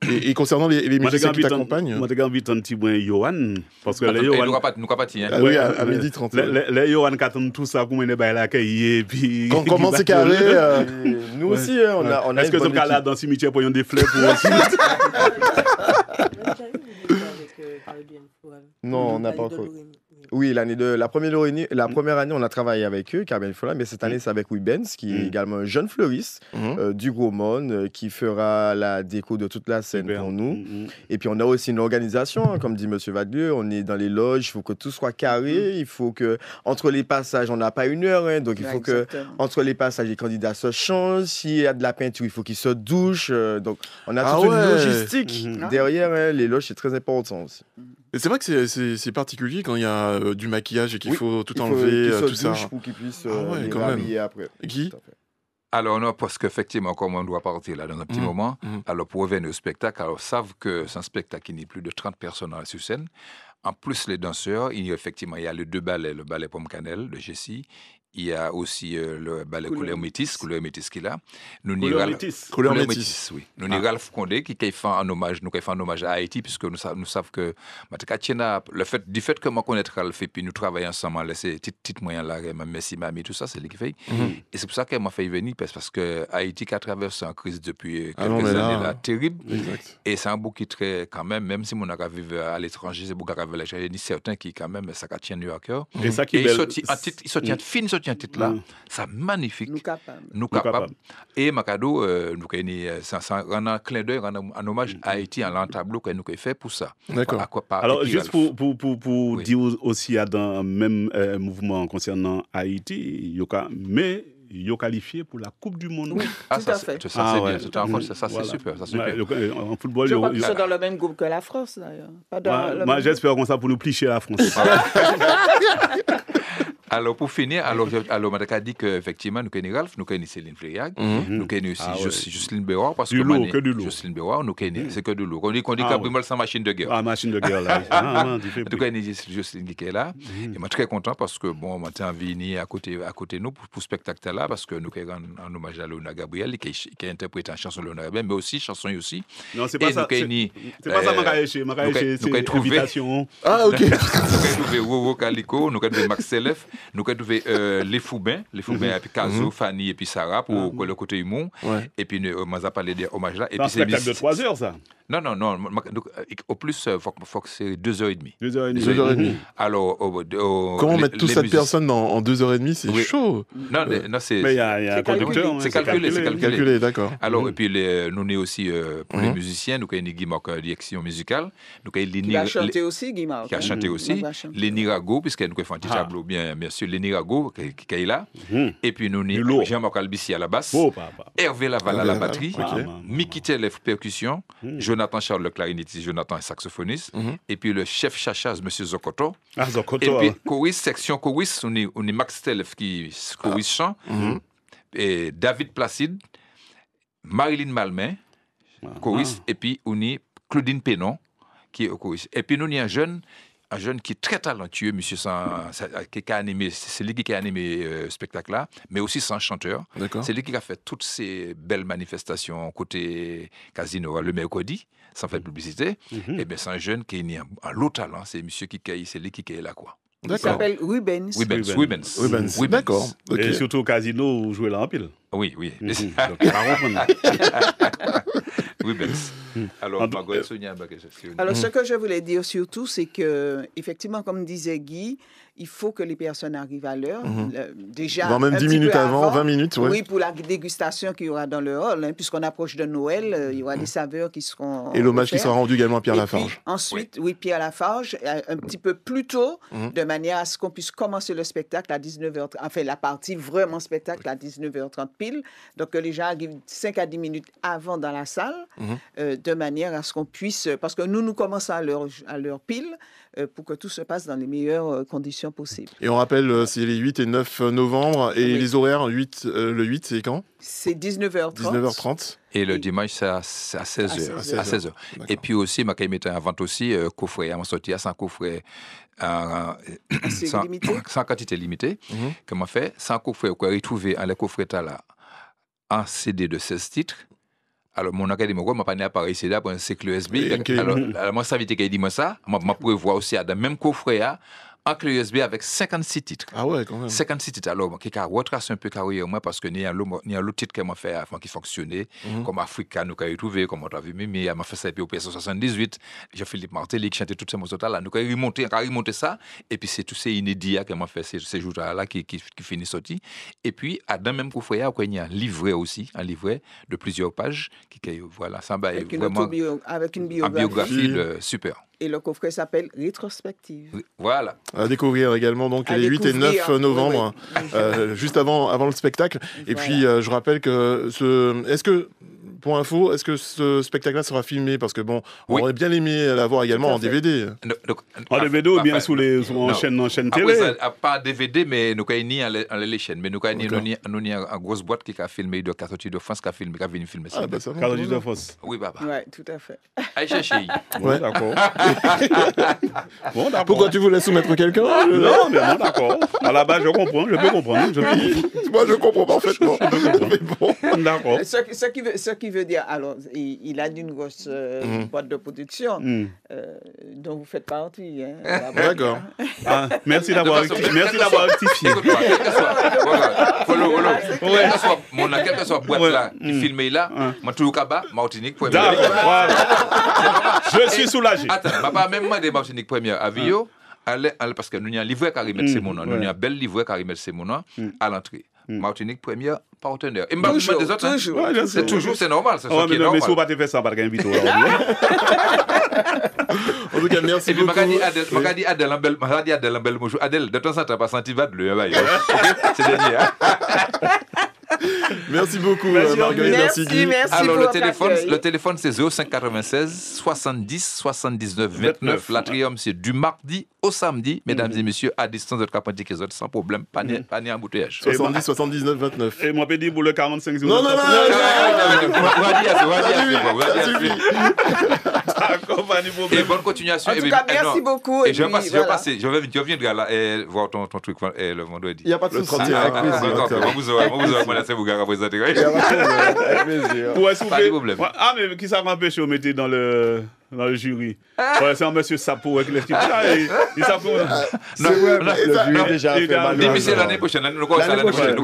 Et concernant les musiciens qui t'accompagnent, moi, j'ai envie un petit peu Yohan, parce que les Yohan... Nous pas partis, hein. Oui, à 12h30. Les Yohan qui attendent tout ça, comment on est là, et puis... Comment c'est carré Nous aussi, on a est-ce que c'est là dans le cimetière pour y avoir des fleurs pour aussi? Non, on n'a pas encore. Oui, la première année, on a travaillé avec eux, Caribbean Floral, mais cette année, c'est avec Wibens, qui est également un jeune fleuriste du Gros Monde, qui fera la déco de toute la scène pour nous. Et puis, on a aussi une organisation, comme dit M. Vadlieu, on est dans les loges, il faut que tout soit carré, il faut que, entre les passages, on n'a pas une heure, donc il faut que, entre les passages, les candidats se changent, s'il y a de la peinture, il faut qu'ils se douchent, donc on a toute une logistique derrière, les loges, c'est très important aussi. Et c'est vrai que c'est particulier quand il y a du maquillage et qu'il faut tout enlever, tout ça. Pour qu'ils puissent les rhabiller après. Guy ? Alors non, parce qu'effectivement, comme on doit partir là dans un petit moment, alors pour revenir au spectacle, alors savent que c'est un spectacle qui n'est plus de 30 personnes sur scène. En plus, les danseurs, il y a les deux ballets, le ballet Pomme Cannelle de Jessie. Il y a aussi le ballet Couleur Métis qu'il a. Couleur Métis, oui. Nous avons Ralph Condé qui fait un hommage à Haïti, puisque nous savons que du fait que moi connaître Ralph et puis nous travaillons ensemble, c'est petit moyen là, Messi, Mami, tout ça, c'est lui qui fait. Et c'est pour ça qu'elle m'a fait venir, parce que Haïti qui a traversé une crise depuis quelques années là, terrible. Et c'est un bout qui très, quand même si mon arrive à l'étranger, c'est beaucoup qui arrive à l'étranger, certains qui quand même, ça tient à cœur. Et ça qui est il sortit sorti un titre là, ça magnifique. Nous capables. Et Macado, nous avons un clin d'œil, un hommage à Haïti, un tableau que nous avons fait pour ça. D'accord. Alors, juste pour dire aussi, dans le même mouvement concernant Haïti, mais ils sont qualifiés pour la Coupe du Monde. Oui, tout à fait. Ça, c'est bien. Ça, c'est super. En football, ils sont dans le même groupe que la France, d'ailleurs. Moi, j'espère comme ça pour nous plicher la France. Alors, pour finir, Madaka dit qu'effectivement, nous connaissons Ralph, nous connaissons Céline Fléag, nous connaissons aussi Jocelyne Béroir, parce que Jocelyne Béroir, nous connaissons, c'est que de l'eau. On dit Cabrimol sans machine de guerre. Ah, machine de guerre, là. En tout cas, Jocelyne qui est là. Et moi, très content parce que, bon, on m'a venu à côté de nous pour ce spectacle-là, parce que nous avons un hommage à Léona Gabriel, qui a interprété une chanson de Léona Gabriel, mais aussi chanson aussi. Non, c'est pas ça. C'est pas ça, Makaïché, c'est invitation. Ah, ok. Nous avons trouvé Roro Calico, nous avons trouvé Max Selef, nous avons trouvé les Foubins, et puis Kazo, Fanny et puis Sarah pour le côté humour. Et puis on m'a parlé des hommages là. C'est un spectacle de 3 heures, ça. Non. Au plus, il faut que c'est 2h30. 2h30. Alors, comment mettre toute cette personne en 2h30, c'est chaud. Non, c'est. Mais il y a un conducteur. C'est calculé, d'accord. Alors, et puis, nous avons aussi, pour les musiciens, nous avons Guy Marc, direction musicale. Qui a chanté aussi, Guy Marc. Qui a chanté aussi. Léni Rago, puisque nous avons fait un petit tableau, bien sûr, Léni Rago, qui est là. Et puis, nous avons Jean-Marc Albissi à la basse. Hervé Laval à la batterie. Miki Telef, percussion. Jonathan Charles, le clarinettiste, Jonathan est saxophoniste. Et puis le chef chachas, M. Zokoto. Zokoto. Et puis chorus, section chorus, on est Max Telef qui chorus chant. Et David Placide, Marilyn Malmain, chorus. Et puis on est Claudine Pénon qui est au chorus. Et puis nous, on est un jeune qui est très talentueux, monsieur, qui a animé, c'est lui qui a animé ce spectacle-là, mais aussi c'est un chanteur. C'est lui qui a fait toutes ces belles manifestations côté Casino le mercredi, sans faire de publicité. Et bien c'est un jeune qui a un lot talent, c'est monsieur c'est lui qui est là, quoi. Il s'appelle Rubens. D'accord. Et surtout au Casino, vous jouez là en pile. Oui. Alors, ce que je voulais dire surtout, c'est que, effectivement, comme disait Guy, il faut que les personnes arrivent à l'heure. Déjà, même 10 minutes avant, 20 minutes. Oui, pour la dégustation qu'il y aura dans le hall, puisqu'on approche de Noël, il y aura des saveurs qui seront. Et l'hommage qui sera rendu également à Pierre Lafarge. Ensuite, Pierre Lafarge, un petit peu plus tôt, de manière à ce qu'on puisse commencer le spectacle à 19h30, enfin, la partie vraiment spectacle à 19h30 pile. Donc, les gens arrivent 5 à 10 minutes avant dans la salle, de manière à ce qu'on puisse. Parce que nous commençons à l'heure pile pour que tout se passe dans les meilleures conditions possibles. Et on rappelle, c'est les 8 et 9 novembre. Et les horaires, le 8, c'est quand ? C'est 19h30. 19h30. Et le dimanche, c'est à 16h. À 16h. Et puis aussi, ma caille mettait en vente aussi coffret. On sorti à 100 coffrets. Sans quantité limitée. Comment fait 100 coffrets, on peut retrouver les coffrets là un CD de 16 titres. Alors, mon académie, moi, je n'ai pas appareil CD pour un cycle USB. Alors, moi, ça veut dire qu'il dit moi ça. Moi, je pourrais voir aussi, dans le même coffret, un clé USB avec 56 titres. Ah ouais, quand même. 56 titres. Alors, qui a retracé un peu carrière, moi, parce qu'il y a l'autre titre que m'a fait avant qui fonctionnait, comme Africa, nous avons trouvé, comme on a vu, mais il m'a fait ça, et puis au PS78, Jean-Philippe Martelly qui chantait toutes ces morceaux-là. Nous avons remonté ça, et puis c'est tous ces inédits qui m'a fait ces jours-là qui finissent sortis. Et puis, dans le même coffret, il y a un livret aussi, un livret de plusieurs pages, voilà, ça va vraiment. Avec une biographie super. Et le coffret s'appelle Rétrospective. Voilà. À découvrir également donc les 8 et 9 novembre, juste avant le spectacle. Et puis, je rappelle que est-ce que ce spectacle-là sera filmé? Parce que bon, on aurait bien aimé l'avoir également en DVD. En DVD ou bien en chaîne télé? Pas en DVD, mais nous avons ni les chaînes. Mais nous avons une grosse boîte qui a filmé de Cartotti de France, qui a venu filmer ça. Cartotti de France. Oui, papa. Oui, tout à fait. Aïcha Chéhi. Oui, d'accord. Bon, d'accord. Pourquoi tu voulais soumettre quelqu'un? Non, mais non, d'accord. À la base, je peux comprendre. Moi, je comprends parfaitement. Mais bon, d'accord. Ce qui veut dire, alors, il a une grosse boîte de production dont vous faites partie. D'accord. Merci d'avoir rectifié. Quelle que soit boîte là, qui filme là, moi, tout le cabas, Martinique, première. Je suis soulagé. Attends, papa, même moi, des Martinique première, à Vio, parce que nous avons un livret qui remet ses monos, nous avons un bel livret qui remet ses monos à l'entrée. Martinique, premier partenaire. Et toujours, des autres, c'est toujours, c'est normal. C'est ça qui est normal. Mais si vous ne faites ça, pas de invité. En tout cas, merci beaucoup. Et puis, Adèle, bonjour. Adèle, de temps en temps, pas senti va de le c'est dernier. Merci beaucoup, Marguerite. Merci, Guy. Alors, le téléphone, c'est 0596 70 79 29. L'Atrium, c'est du mardi au samedi, mesdames et messieurs, à distance de Carpentier et autres, sans problème, pas ni embouteillage. 70 79 29. Et moi, je dis pour le 45 jours. Non. Et bonne continuation. En tout cas, merci beaucoup. Et je viendrai là voir ton truc le vendredi. Il n'y a pas de souci. C'est vous qui avez présenté. Avec plaisir. Pas de problème. Ah, mais qui ça m'empêche de mettre dans le jury? C'est un monsieur Sapo avec les types. Il s'appelle. C'est vrai, le jury déjà fait mal. Difficile l'année prochaine. Nous commençons l'année prochaine.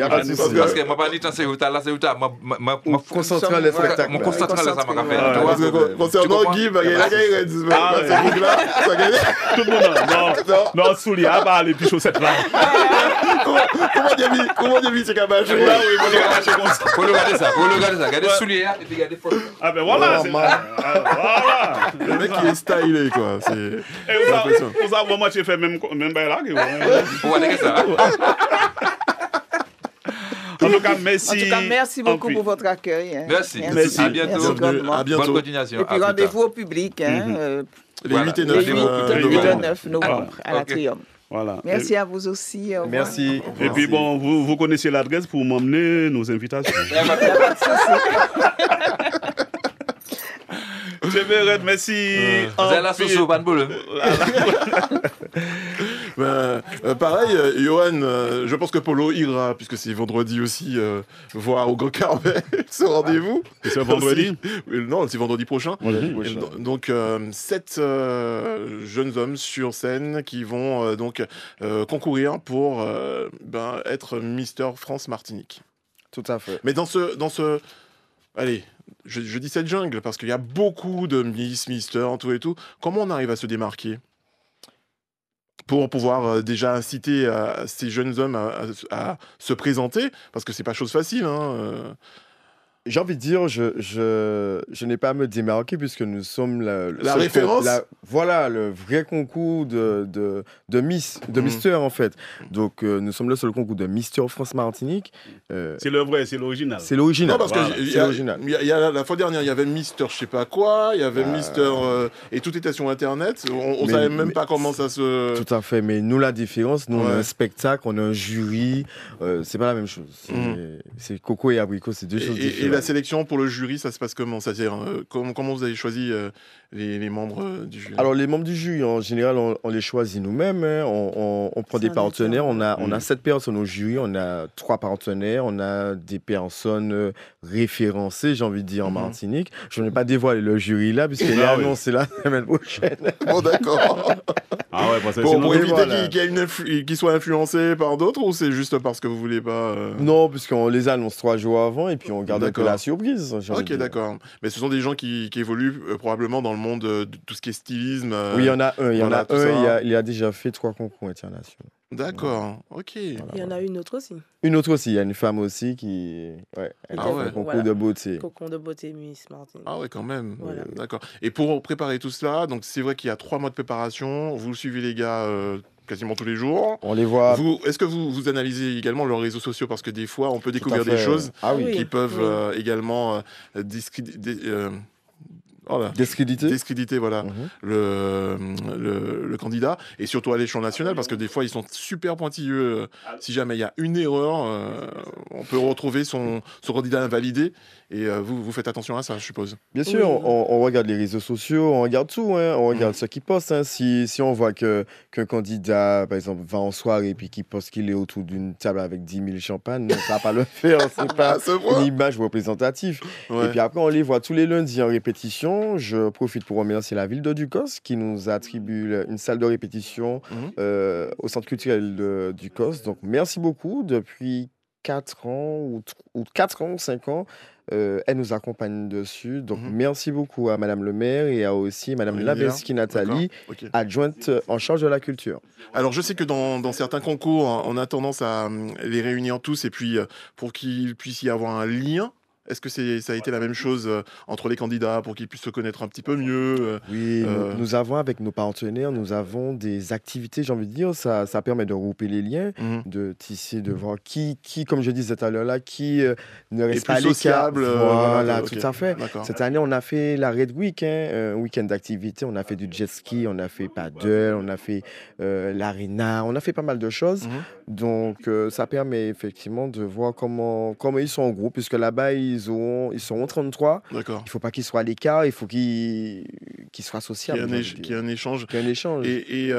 Parce que je ne vais pas c'est où là, c'est où tu as. Je concentrer les spectacles. Je concentrer les spectacles. Concernant Guy, il y a tout le monde. Non, Souli, à part les plus chaussettes là. Comment tu as mis ce cabage? Faut le regarder ça. Regardez Souli et puis regardez photo. Ah ben voilà. Voilà. Le mec qui est stylé quoi. Vous savez vraiment tu fais même là. Vous voyez ça. En tout cas, merci. Merci beaucoup pour votre accueil. Merci. À bientôt. Bonne continuation. Et puis rendez-vous au public. Les 8 et 9 novembre à l'Atrium. Voilà. Merci à vous aussi. Merci. Et puis bon, vous connaissez l'adresse pour m'emmener nos invitations. Merci. Vous avez la sauce au pan de boule. Pareil, Johan, je pense que Polo ira, puisque c'est vendredi aussi, voir au Grand Carmel ce rendez-vous. C'est vendredi? Non, c'est vendredi prochain. Donc, 7 jeunes hommes sur scène qui vont donc concourir pour être Mister France Martinique. Tout à fait. Mais dans ce allez, je dis cette jungle parce qu'il y a beaucoup de Mister, tout et tout. Comment on arrive à se démarquer pour pouvoir déjà inciter ces jeunes hommes à se présenter? Parce que c'est pas chose facile. J'ai envie de dire, je n'ai pas à me démarquer puisque nous sommes la référence. Voilà, le vrai concours de Mister en fait. Donc nous sommes le seul concours de Mister France Martinique. C'est le vrai, c'est l'original. C'est l'original. Non, parce que il y a la fois dernière, il y avait Mister je sais pas quoi, il y avait Mister et tout était sur Internet. On savait même pas comment ça se. Tout à fait, mais nous la différence, nous on a un spectacle, on a un jury, c'est pas la même chose. C'est coco et abricot, c'est deux choses différentes. La sélection pour le jury, ça se passe comment? C'est-à-dire, comment vous avez choisi les membres du jury? Alors, les membres du jury, en général, on les choisit nous-mêmes. On prend des partenaires. On a 7 personnes au jury. On a 3 partenaires. On a des personnes référencées, j'ai envie de dire, en Martinique. Je ne vais pas dévoiler le jury là, puisqu'il est annoncé la semaine prochaine. Bon, d'accord. Pour éviter qu'ils soient influencés par d'autres, ou c'est juste parce que vous voulez pas... Non, puisqu'on les annonce 3 jours avant et puis on garde un peu la surprise. Ok, d'accord. Mais ce sont des gens qui évoluent probablement dans le monde de tout ce qui est stylisme. Oui, il y en a un. Il a déjà fait 3 concours internationaux. D'accord, ok. Voilà. Il y en a une autre aussi. Une autre aussi, il y a une femme aussi qui fait un concours de beauté. Concours de beauté Miss Martinique. Ah ouais, quand même. Voilà. D'accord. Et pour préparer tout cela, donc c'est vrai qu'il y a 3 mois de préparation. Vous suivez les gars quasiment tous les jours. On les voit. Est-ce que vous analysez également leurs réseaux sociaux? Parce que des fois, on peut découvrir des choses qui peuvent également discréditer voilà, le candidat, et surtout à l'échelon national, parce que des fois ils sont super pointilleux. Si jamais il y a une erreur, on peut retrouver son candidat invalidé, et vous faites attention à ça, je suppose. Bien sûr, on regarde les réseaux sociaux, on regarde tout, on regarde ce qu'ils postent. Si on voit qu'un candidat, par exemple, va en soirée et puis qu'il poste qu'il est autour d'une table avec 10 000 champagnes, ça va pas le faire, c'est pas une image représentative. Et puis après, on les voit tous les lundis en répétition. Je profite pour remercier la ville de Ducos qui nous attribue une salle de répétition au centre culturel de Ducos. Donc merci beaucoup. Depuis 4 ans ou 4 ans, 5 ans. Elle nous accompagne dessus. Donc, merci beaucoup à Madame le maire et à aussi Madame Labeski Nathalie, adjointe en charge de la culture. Alors, je sais que dans certains concours, on a tendance à les réunir tous et puis pour qu'il puisse y avoir un lien. Est-ce que ça a été la même chose entre les candidats pour qu'ils puissent se connaître un petit peu mieux Oui, nous avons avec nos partenaires, nous avons des activités, j'ai envie de dire, ça permet de regrouper les liens, de tisser, de voir qui, comme je disais tout à l'heure là, qui ne reste pas à l'écart. Voilà, tout à fait. Cette année, on a fait la Red Week, un week-end d'activités, on a fait du jet ski, on a fait paddle, on a fait l'arena, on a fait pas mal de choses. Donc, ça permet effectivement de voir comment ils sont en groupe, puisque là-bas, ils seront 33. D'accord. Il ne faut pas qu'ils soient à l'écart, il faut qu'ils soient sociables. Qu'il y ait un échange. Et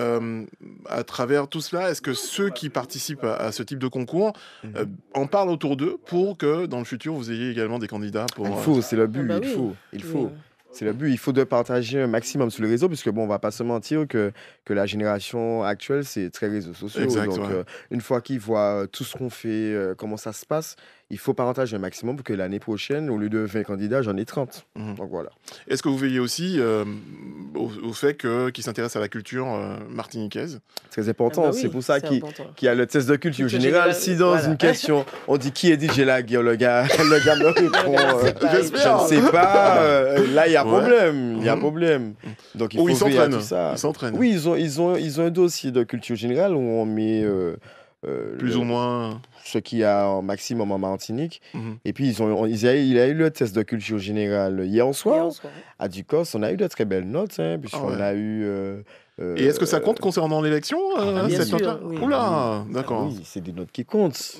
à travers tout cela, est-ce que ceux qui participent à ce type de concours en parlent autour d'eux pour que dans le futur, vous ayez également des candidats pour... Il faut, c'est le but, il faut. C'est le but, il faut de partager un maximum sur les réseaux, puisque bon, on va pas se mentir que la génération actuelle, c'est très réseaux sociaux. Exact, donc, une fois qu'ils voient tout ce qu'on fait, comment ça se passe, il faut partager un maximum pour que l'année prochaine, au lieu de 20 candidats, j'en ai 30. Donc voilà. Est-ce que vous veillez aussi au fait qu'ils s'intéressent à la culture martiniquaise ? Très important, c'est pour ça qu'il y a le test de culture générale. Si dans une question, on dit qui est DJ Laguerre, le gars me répond je ne sais pas, là il y a problème, il y a problème. Donc il faut veiller à tout ça. Ils s'entraînent. Oui, ils ont un dossier de culture générale où on met plus ou moins ce qu'il y a en maximum en Martinique. Et puis il y a eu le test de culture générale hier soir. À Ducos, on a eu de très belles notes, puisqu'on a eu... Et est-ce que ça compte concernant l'élection, cette note-là ? Oui. Oula, d'accord. Oui, c'est des notes qui comptent.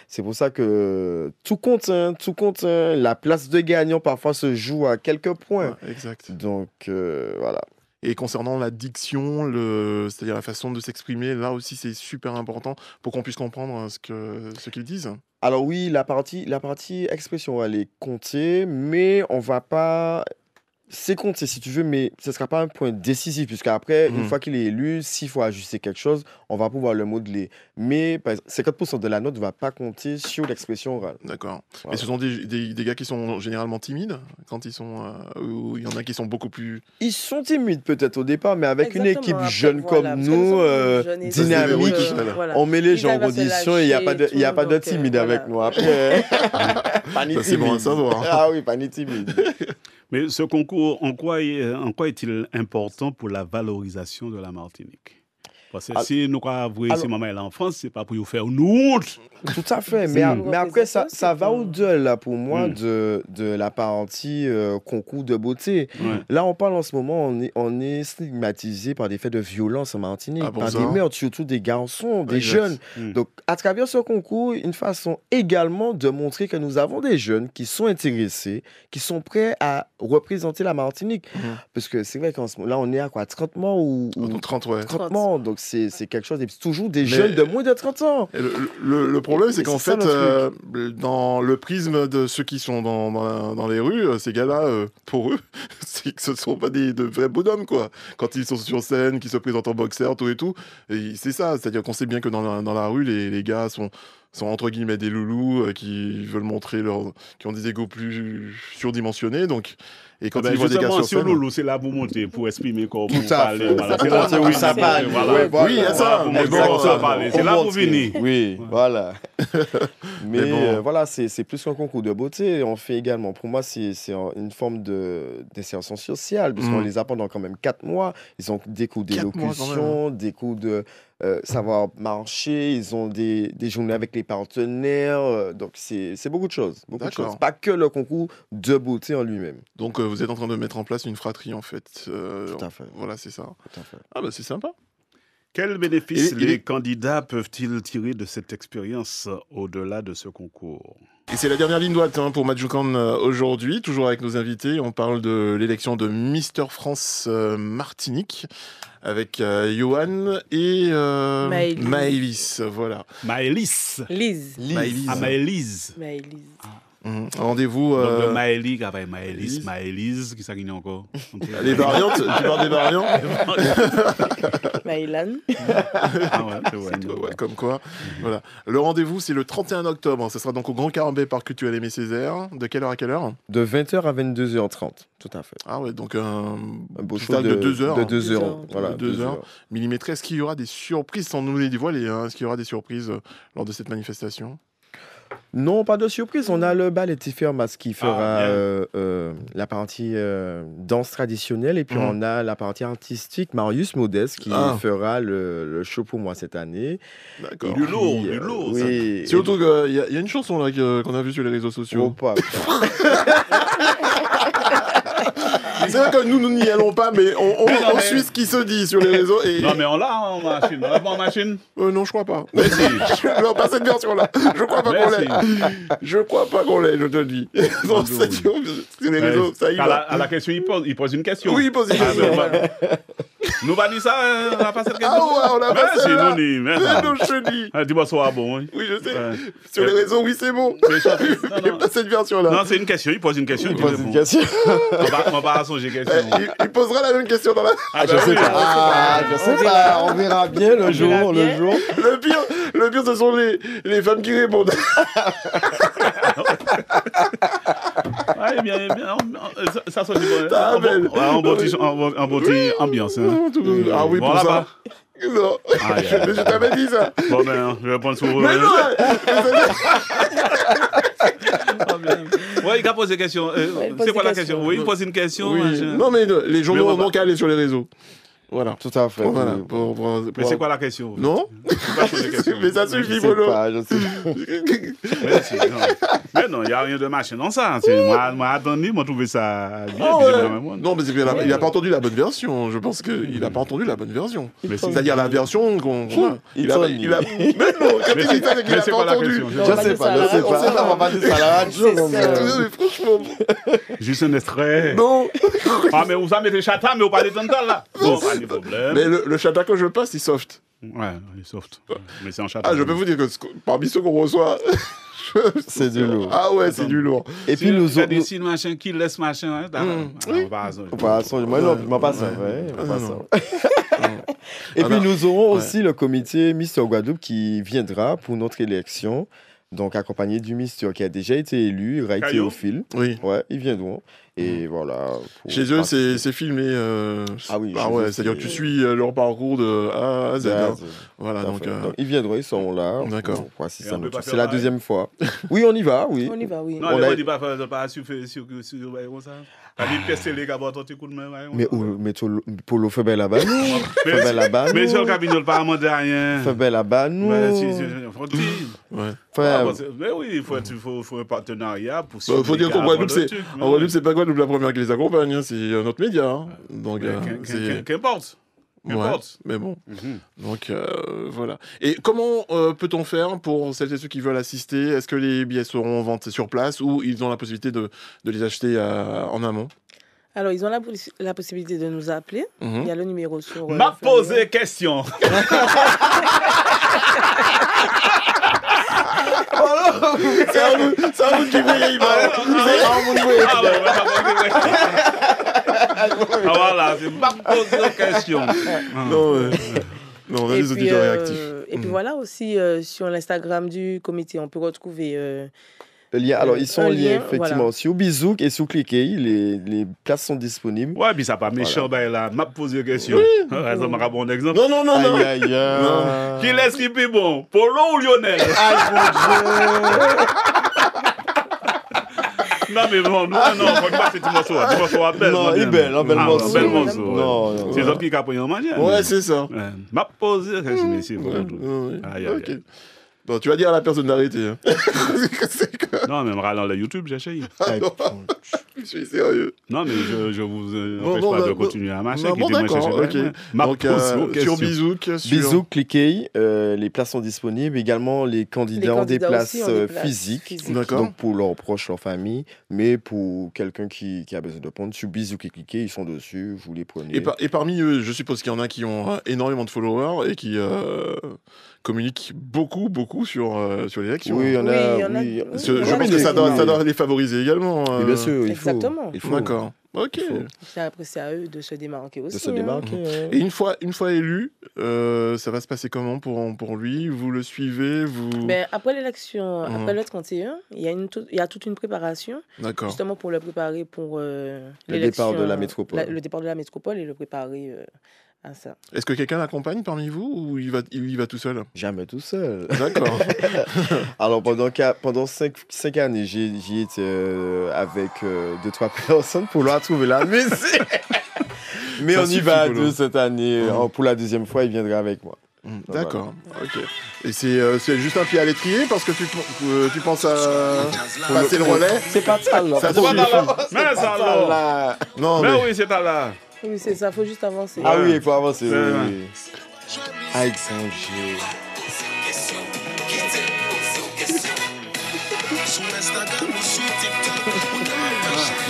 C'est pour ça que tout compte. Tout compte. La place de gagnant, parfois, se joue à quelques points. Exact. Donc, voilà. Et concernant la diction, c'est-à-dire la façon de s'exprimer, là aussi, c'est super important pour qu'on puisse comprendre ce qu'ils disent. Alors oui, la partie expression, on va les compter, mais on va pas... C'est compté si tu veux, mais ce ne sera pas un point décisif, puisqu'après, une fois qu'il est élu, s'il faut ajuster quelque chose, on va pouvoir le modeler. Mais 50% de la note ne va pas compter sur l'expression orale. D'accord. Voilà. Et ce sont des gars qui sont généralement timides quand ils sont... ou il y en a qui sont beaucoup plus... Ils sont timides peut-être au départ, mais avec une équipe jeune comme nous, dynamique, on met les gens en condition et il n'y a pas de timide avec nous. Après, pas ni timide. C'est bon à savoir. Ah oui, pas ni timide. Mais ce concours, en quoi est-il important pour la valorisation de la Martinique ? Parce que si nous avons ici maman là en France, c'est pas pour vous faire une honte. Tout à fait, mais après ça va au-delà pour moi de la partie concours de beauté. Là, on parle en ce moment, on est stigmatisé par des faits de violence en Martinique, par des meurtres, surtout des garçons, des jeunes. Donc, à travers ce concours, une façon également de montrer que nous avons des jeunes qui sont intéressés, qui sont prêts à représenter la Martinique. Parce que c'est vrai qu'en ce moment, là, on est à quoi, 30 mois ou 30, ouais. 30 mois, donc c'est quelque chose, et toujours des jeunes de moins de 30 ans. Le problème, c'est qu'en fait, dans le prisme de ceux qui sont dans les rues, ces gars-là, pour eux, c'est que ce ne sont pas de vrais bonhommes, quoi. Quand ils sont sur scène, qu'ils se présentent en boxer, tout et tout, et c'est ça. C'est-à-dire qu'on sait bien que dans la rue, les gars sont entre guillemets des loulous qui veulent montrer qui ont des égos plus surdimensionnés, donc... Et quand ils voient des gars sur scène... Loulou, c'est là pour monter, pour exprimer, pour parler. C'est là où ça parle. Oui, il y a ça. C'est là pour venir. Oui, voilà. Mais voilà, c'est plus qu'un concours de beauté. On fait également, pour moi, c'est une forme d'insertion sociale, puisqu'on les apprend dans quand même 4 mois. Ils ont des cours d'élocution, des cours de... savoir marcher, ils ont des journées avec les partenaires, donc c'est beaucoup de choses. Pas que le concours de beauté en lui-même. Donc vous êtes en train de mettre en place une fratrie en fait. Tout à fait. Voilà, c'est ça. Tout à fait. Ah bah c'est sympa. Quels bénéfices les candidats peuvent-ils tirer de cette expérience au-delà de ce concours ? Et c'est la dernière ligne droite pour Madjoukan aujourd'hui, toujours avec nos invités. On parle de l'élection de Mister France Martinique avec Johan et Maëlys. Voilà. Maëlys. Lise. Ah, Maëlys. Rendez-vous. Maëlie, Maëlys, qui s'agit encore. Les variantes, tu parles des variantes. Maëlan. Comme quoi. Voilà. Le rendez-vous, c'est le 31 octobre. Ce sera donc au Grand Carambet, Parc culturel Aimé Césaire. De quelle heure à quelle heure? De 20h à 22h30, tout à fait. Ah ouais, donc un beau show de 2 heures. De 2 heures. Voilà, 2 heures. Millimétré. Est-ce qu'il y aura des surprises sans nous les dévoiler Est-ce qu'il y aura des surprises lors de cette manifestation? Non, pas de surprise. On a le ballet Tifermas qui fera la partie danse traditionnelle et puis on a la partie artistique Marius Modeste qui fera le show pour moi cette année. D'accord. Du lourd. Oui. Surtout qu'il y a une chanson là qu'on a vue sur les réseaux sociaux. Oh, pas. C'est vrai que nous n'y allons pas, mais on suit ce qui se dit sur les réseaux. Et... Non, mais on l'a en machine. On l'a pas en machine? Non, je crois pas. Mais si. Non, pas cette version-là. Je crois pas qu'on l'ait. Je crois pas qu'on l'ait, je te le dis. Non, sur les réseaux, ça y va. À la question, il pose une question. Oui, il pose une question. Nous pas dit ça, on a pas cette question. Ah ouais, on a pas ça. Mais si, nous, non, je te dis. Dis-moi, soit bon. Oui, je sais. Sur les réseaux, oui, c'est bon. Mais pas cette version-là. Non, c'est une question. Il pose une question. Il pose une question. On va songer question. Il posera la même question dans la. Je sais pas. Je sais pas. On verra bien le jour. Le pire, ce sont les femmes qui répondent. Ouais, bien. Ça sonne bon. En beauté ambiance. Ah oui, pour ça. Non, je t'avais dit ça. Bon, ben, je vais prendre sur. Mais non. Oui, il a posé une question. C'est quoi la question? Oui, il pose une question. Non, mais les journaux n'ont qu'à aller sur les réseaux. Voilà. Tout à fait. Voilà. Mais c'est quoi la question? Non. Mais ça suffit, Polo. Je sais pas. Mais non, il n'y a rien de machin dans ça. Moi, attendu, moi, trouvé ça bien. Non, mais il n'a pas entendu la bonne version. Je pense qu'il n'a pas entendu la bonne version. C'est-à-dire la version qu'on. Mais non, quand il dit ça, c'est qu'il n'a pas entendu. Je sais pas. On va pas dire ça à la radio. Franchement. Juste un extrait. Non. Ah, mais vous avez des chata, mais vous parlez de temps là. Non, pas de problème. Mais le chata que je passe, il est soft. Ouais, il est soft. Mais c'est un chata. Ah, je peux vous dire que parmi ceux qu'on reçoit. C'est du lourd. Ah ouais, c'est du lourd. Et puis nous autres. Des signes machin qui laisse machin. Oui. Moi non, je pas ça. Et puis nous aurons aussi le comité Mister Guadeloupe qui viendra pour notre élection. Donc accompagné du Mister qui a déjà été élu, Ray Théophile. Oui. Ouais, ils viendront. Et voilà. Chez eux, c'est filmé. Ah oui. Ah ouais, c'est-à-dire que tu suis leur parcours de A à Z. Voilà, donc ils viendront, ils seront là. D'accord. C'est la deuxième fois. Oui, on y va, oui. On y va, oui. Non, on dit pas sur ça. T'as dit pester les gars, ton petit coup de main. Mais Polo fait belle là-bas, nous. Fait belle là-bas, nous. Mais sur le cabinet, pas demander rien. Fait belle là-bas, nous. Ouais. Mais oui, il faut un partenariat pour. Faut dire qu'en Guadeloupe, c'est pas Guadeloupe la première qui les accompagne, c'est notre média. Donc, qu'importe. Ouais, mais bon. Donc, voilà. Et comment peut-on faire pour celles et ceux qui veulent assister? Est-ce que les billets seront en vente sur place ou ils ont la possibilité de les acheter en amont? Alors, ils ont la possibilité de nous appeler. Il y a le numéro sur... m'a posé question. C'est un bout qui brille, voilà, c'est m'a posé question. Non, on a des auditeurs réactifs. Et puis voilà aussi, sur l'Instagram du comité, on peut retrouver... le lien. Alors, ils sont liés, effectivement, voilà. Sur Bizouk et sur Cliquet. Les places sont disponibles. Ouais, puis ça pas méchant, là. M'a posé question. Oui. Ça m'a bon exemple. Non. Aïe. Qui laisse qui plus bon? Polo ou Lionel? Aïe, mon Dieu. Non, mais bon, non, faut pas faire du morceau à belle. Non, il est belle, un bel morceau. Bel morceau. Non. C'est les autres qui capent en manger. Ouais, c'est ça. M'a posé question, ici. Ok. Bon, tu vas dire à la personne d'arrêter. Non, même dans le YouTube, j'ai essayé. Je suis sérieux. Non, mais je vous empêche pas de continuer à marcher. Bon, d'accord, ok. Donc, sur Bizouk... Bizouk, cliquez, les places sont disponibles. Également, les candidats ont des places physiques. D'accord. Donc, pour leurs proches, leur famille. Mais pour quelqu'un qui a besoin de prendre, sur Bizouk et cliquez, ils sont dessus, vous les prenez. Et parmi eux, je suppose qu'il y en a qui ont énormément de followers et qui communiquent beaucoup sur l'élection. Oui, il y en a. Je pense que ça doit les favoriser également. Et bien sûr, Exactement. il faut. D'accord. Ok. Après, c'est à eux de se démarquer aussi. De se démarquer. Et une fois élu, ça va se passer comment pour lui? Vous le suivez après l'élection, après le 31, il y a toute une préparation. D'accord. Justement pour le préparer pour le départ de la métropole. Le départ de la métropole et le préparer à ça. Est-ce que quelqu'un l'accompagne parmi vous ou il y va tout seul? Jamais tout seul. D'accord. Alors pendant 5 années, j'y étais avec 2-3 personnes pour leur trouver la musique. Mais on y va à 2 cette année. Pour la deuxième fois, il viendra avec moi. D'accord, ok. Et c'est juste un pied à l'étrier parce que tu penses à passer le relais? C'est pas ça, là. Ça suffit. Mais ça, là. Non, mais oui, c'est là. Oui, c'est ça, faut juste avancer. Ah oui, il faut avancer. Oui. Avec son jeu.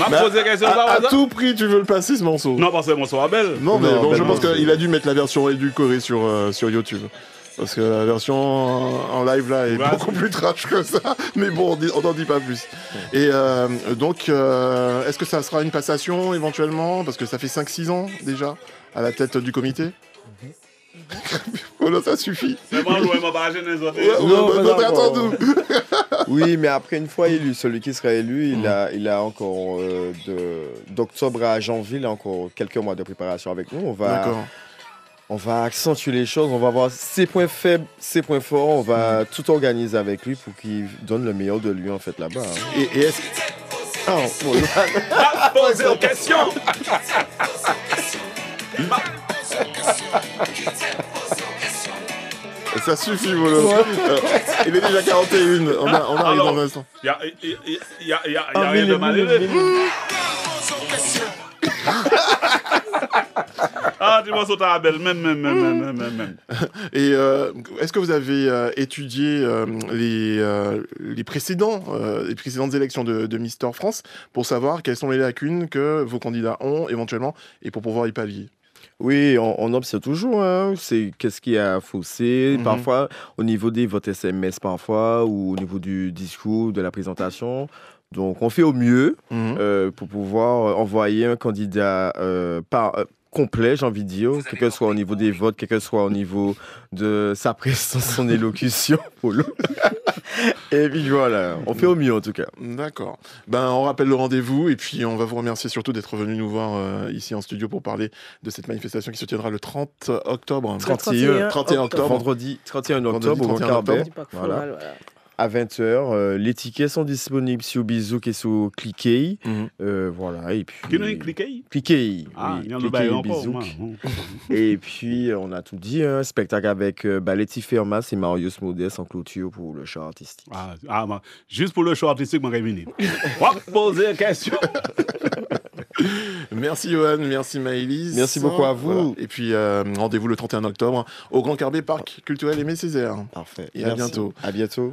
À tout prix, tu veux le passer ce morceau? Non, parce que c'est un morceau à Belle. Non, mais bon, je pense qu'il a dû mettre la version édulcorée sur YouTube. Parce que la version en live là est beaucoup plus trash que ça. Mais bon, on n'en dit pas plus. Et donc, est-ce que ça sera une passation éventuellement? Parce que ça fait 5-6 ans déjà à la tête du comité. Voilà, ça suffit. C'est bon, loin, m'a pas gêné les autres. Oui, mais après, une fois élu, celui qui sera élu, il a encore d'octobre à janvier, il a encore quelques mois de préparation avec nous. On va accentuer les choses, on va voir ses points faibles, ses points forts, on va tout organiser avec lui pour qu'il donne le meilleur de lui en fait là-bas. Et est-ce poser aux questions. Ça suffit, Volo. Il est déjà 41. On arrive dans un instant. Il y a rien de mal élevé. Ah, tu m'as sauté à Belle, même. Et est-ce que vous avez étudié les précédentes élections de Mister France pour savoir quelles sont les lacunes que vos candidats ont éventuellement et pour pouvoir y pallier? Oui, on observe toujours, c'est qu'est-ce qui a faussé, parfois au niveau des votes SMS parfois, ou au niveau du discours, de la présentation. Donc on fait au mieux pour pouvoir envoyer un candidat complet, j'ai envie de dire, quel que soit au niveau des votes, quel que soit au niveau de sa présence, son élocution. Et puis voilà, on fait au mieux en tout cas. D'accord. On rappelle le rendez-vous et puis on va vous remercier surtout d'être venu nous voir ici en studio pour parler de cette manifestation qui se tiendra le 30 octobre. 31 octobre. Vendredi 31 octobre au Carbet. Voilà. À 20h. Les tickets sont disponibles sur Bizouk et sur Cliquez. Voilà. Et puis. Cliquez? Cliquez. Ah, oui, il y en a Bizouk. Et puis, on a tout dit. Un spectacle avec Letty Fermas et Marius Modeste en clôture pour le chant artistique. Juste pour le chant artistique, moi, je vais venir. On va poser une question. Merci Johan, merci Maëlys. Merci beaucoup à vous. Voilà. Et puis rendez-vous le 31 octobre au Grand Carbet, Parc culturel Aimé Césaire. Parfait. Et à bientôt. À bientôt.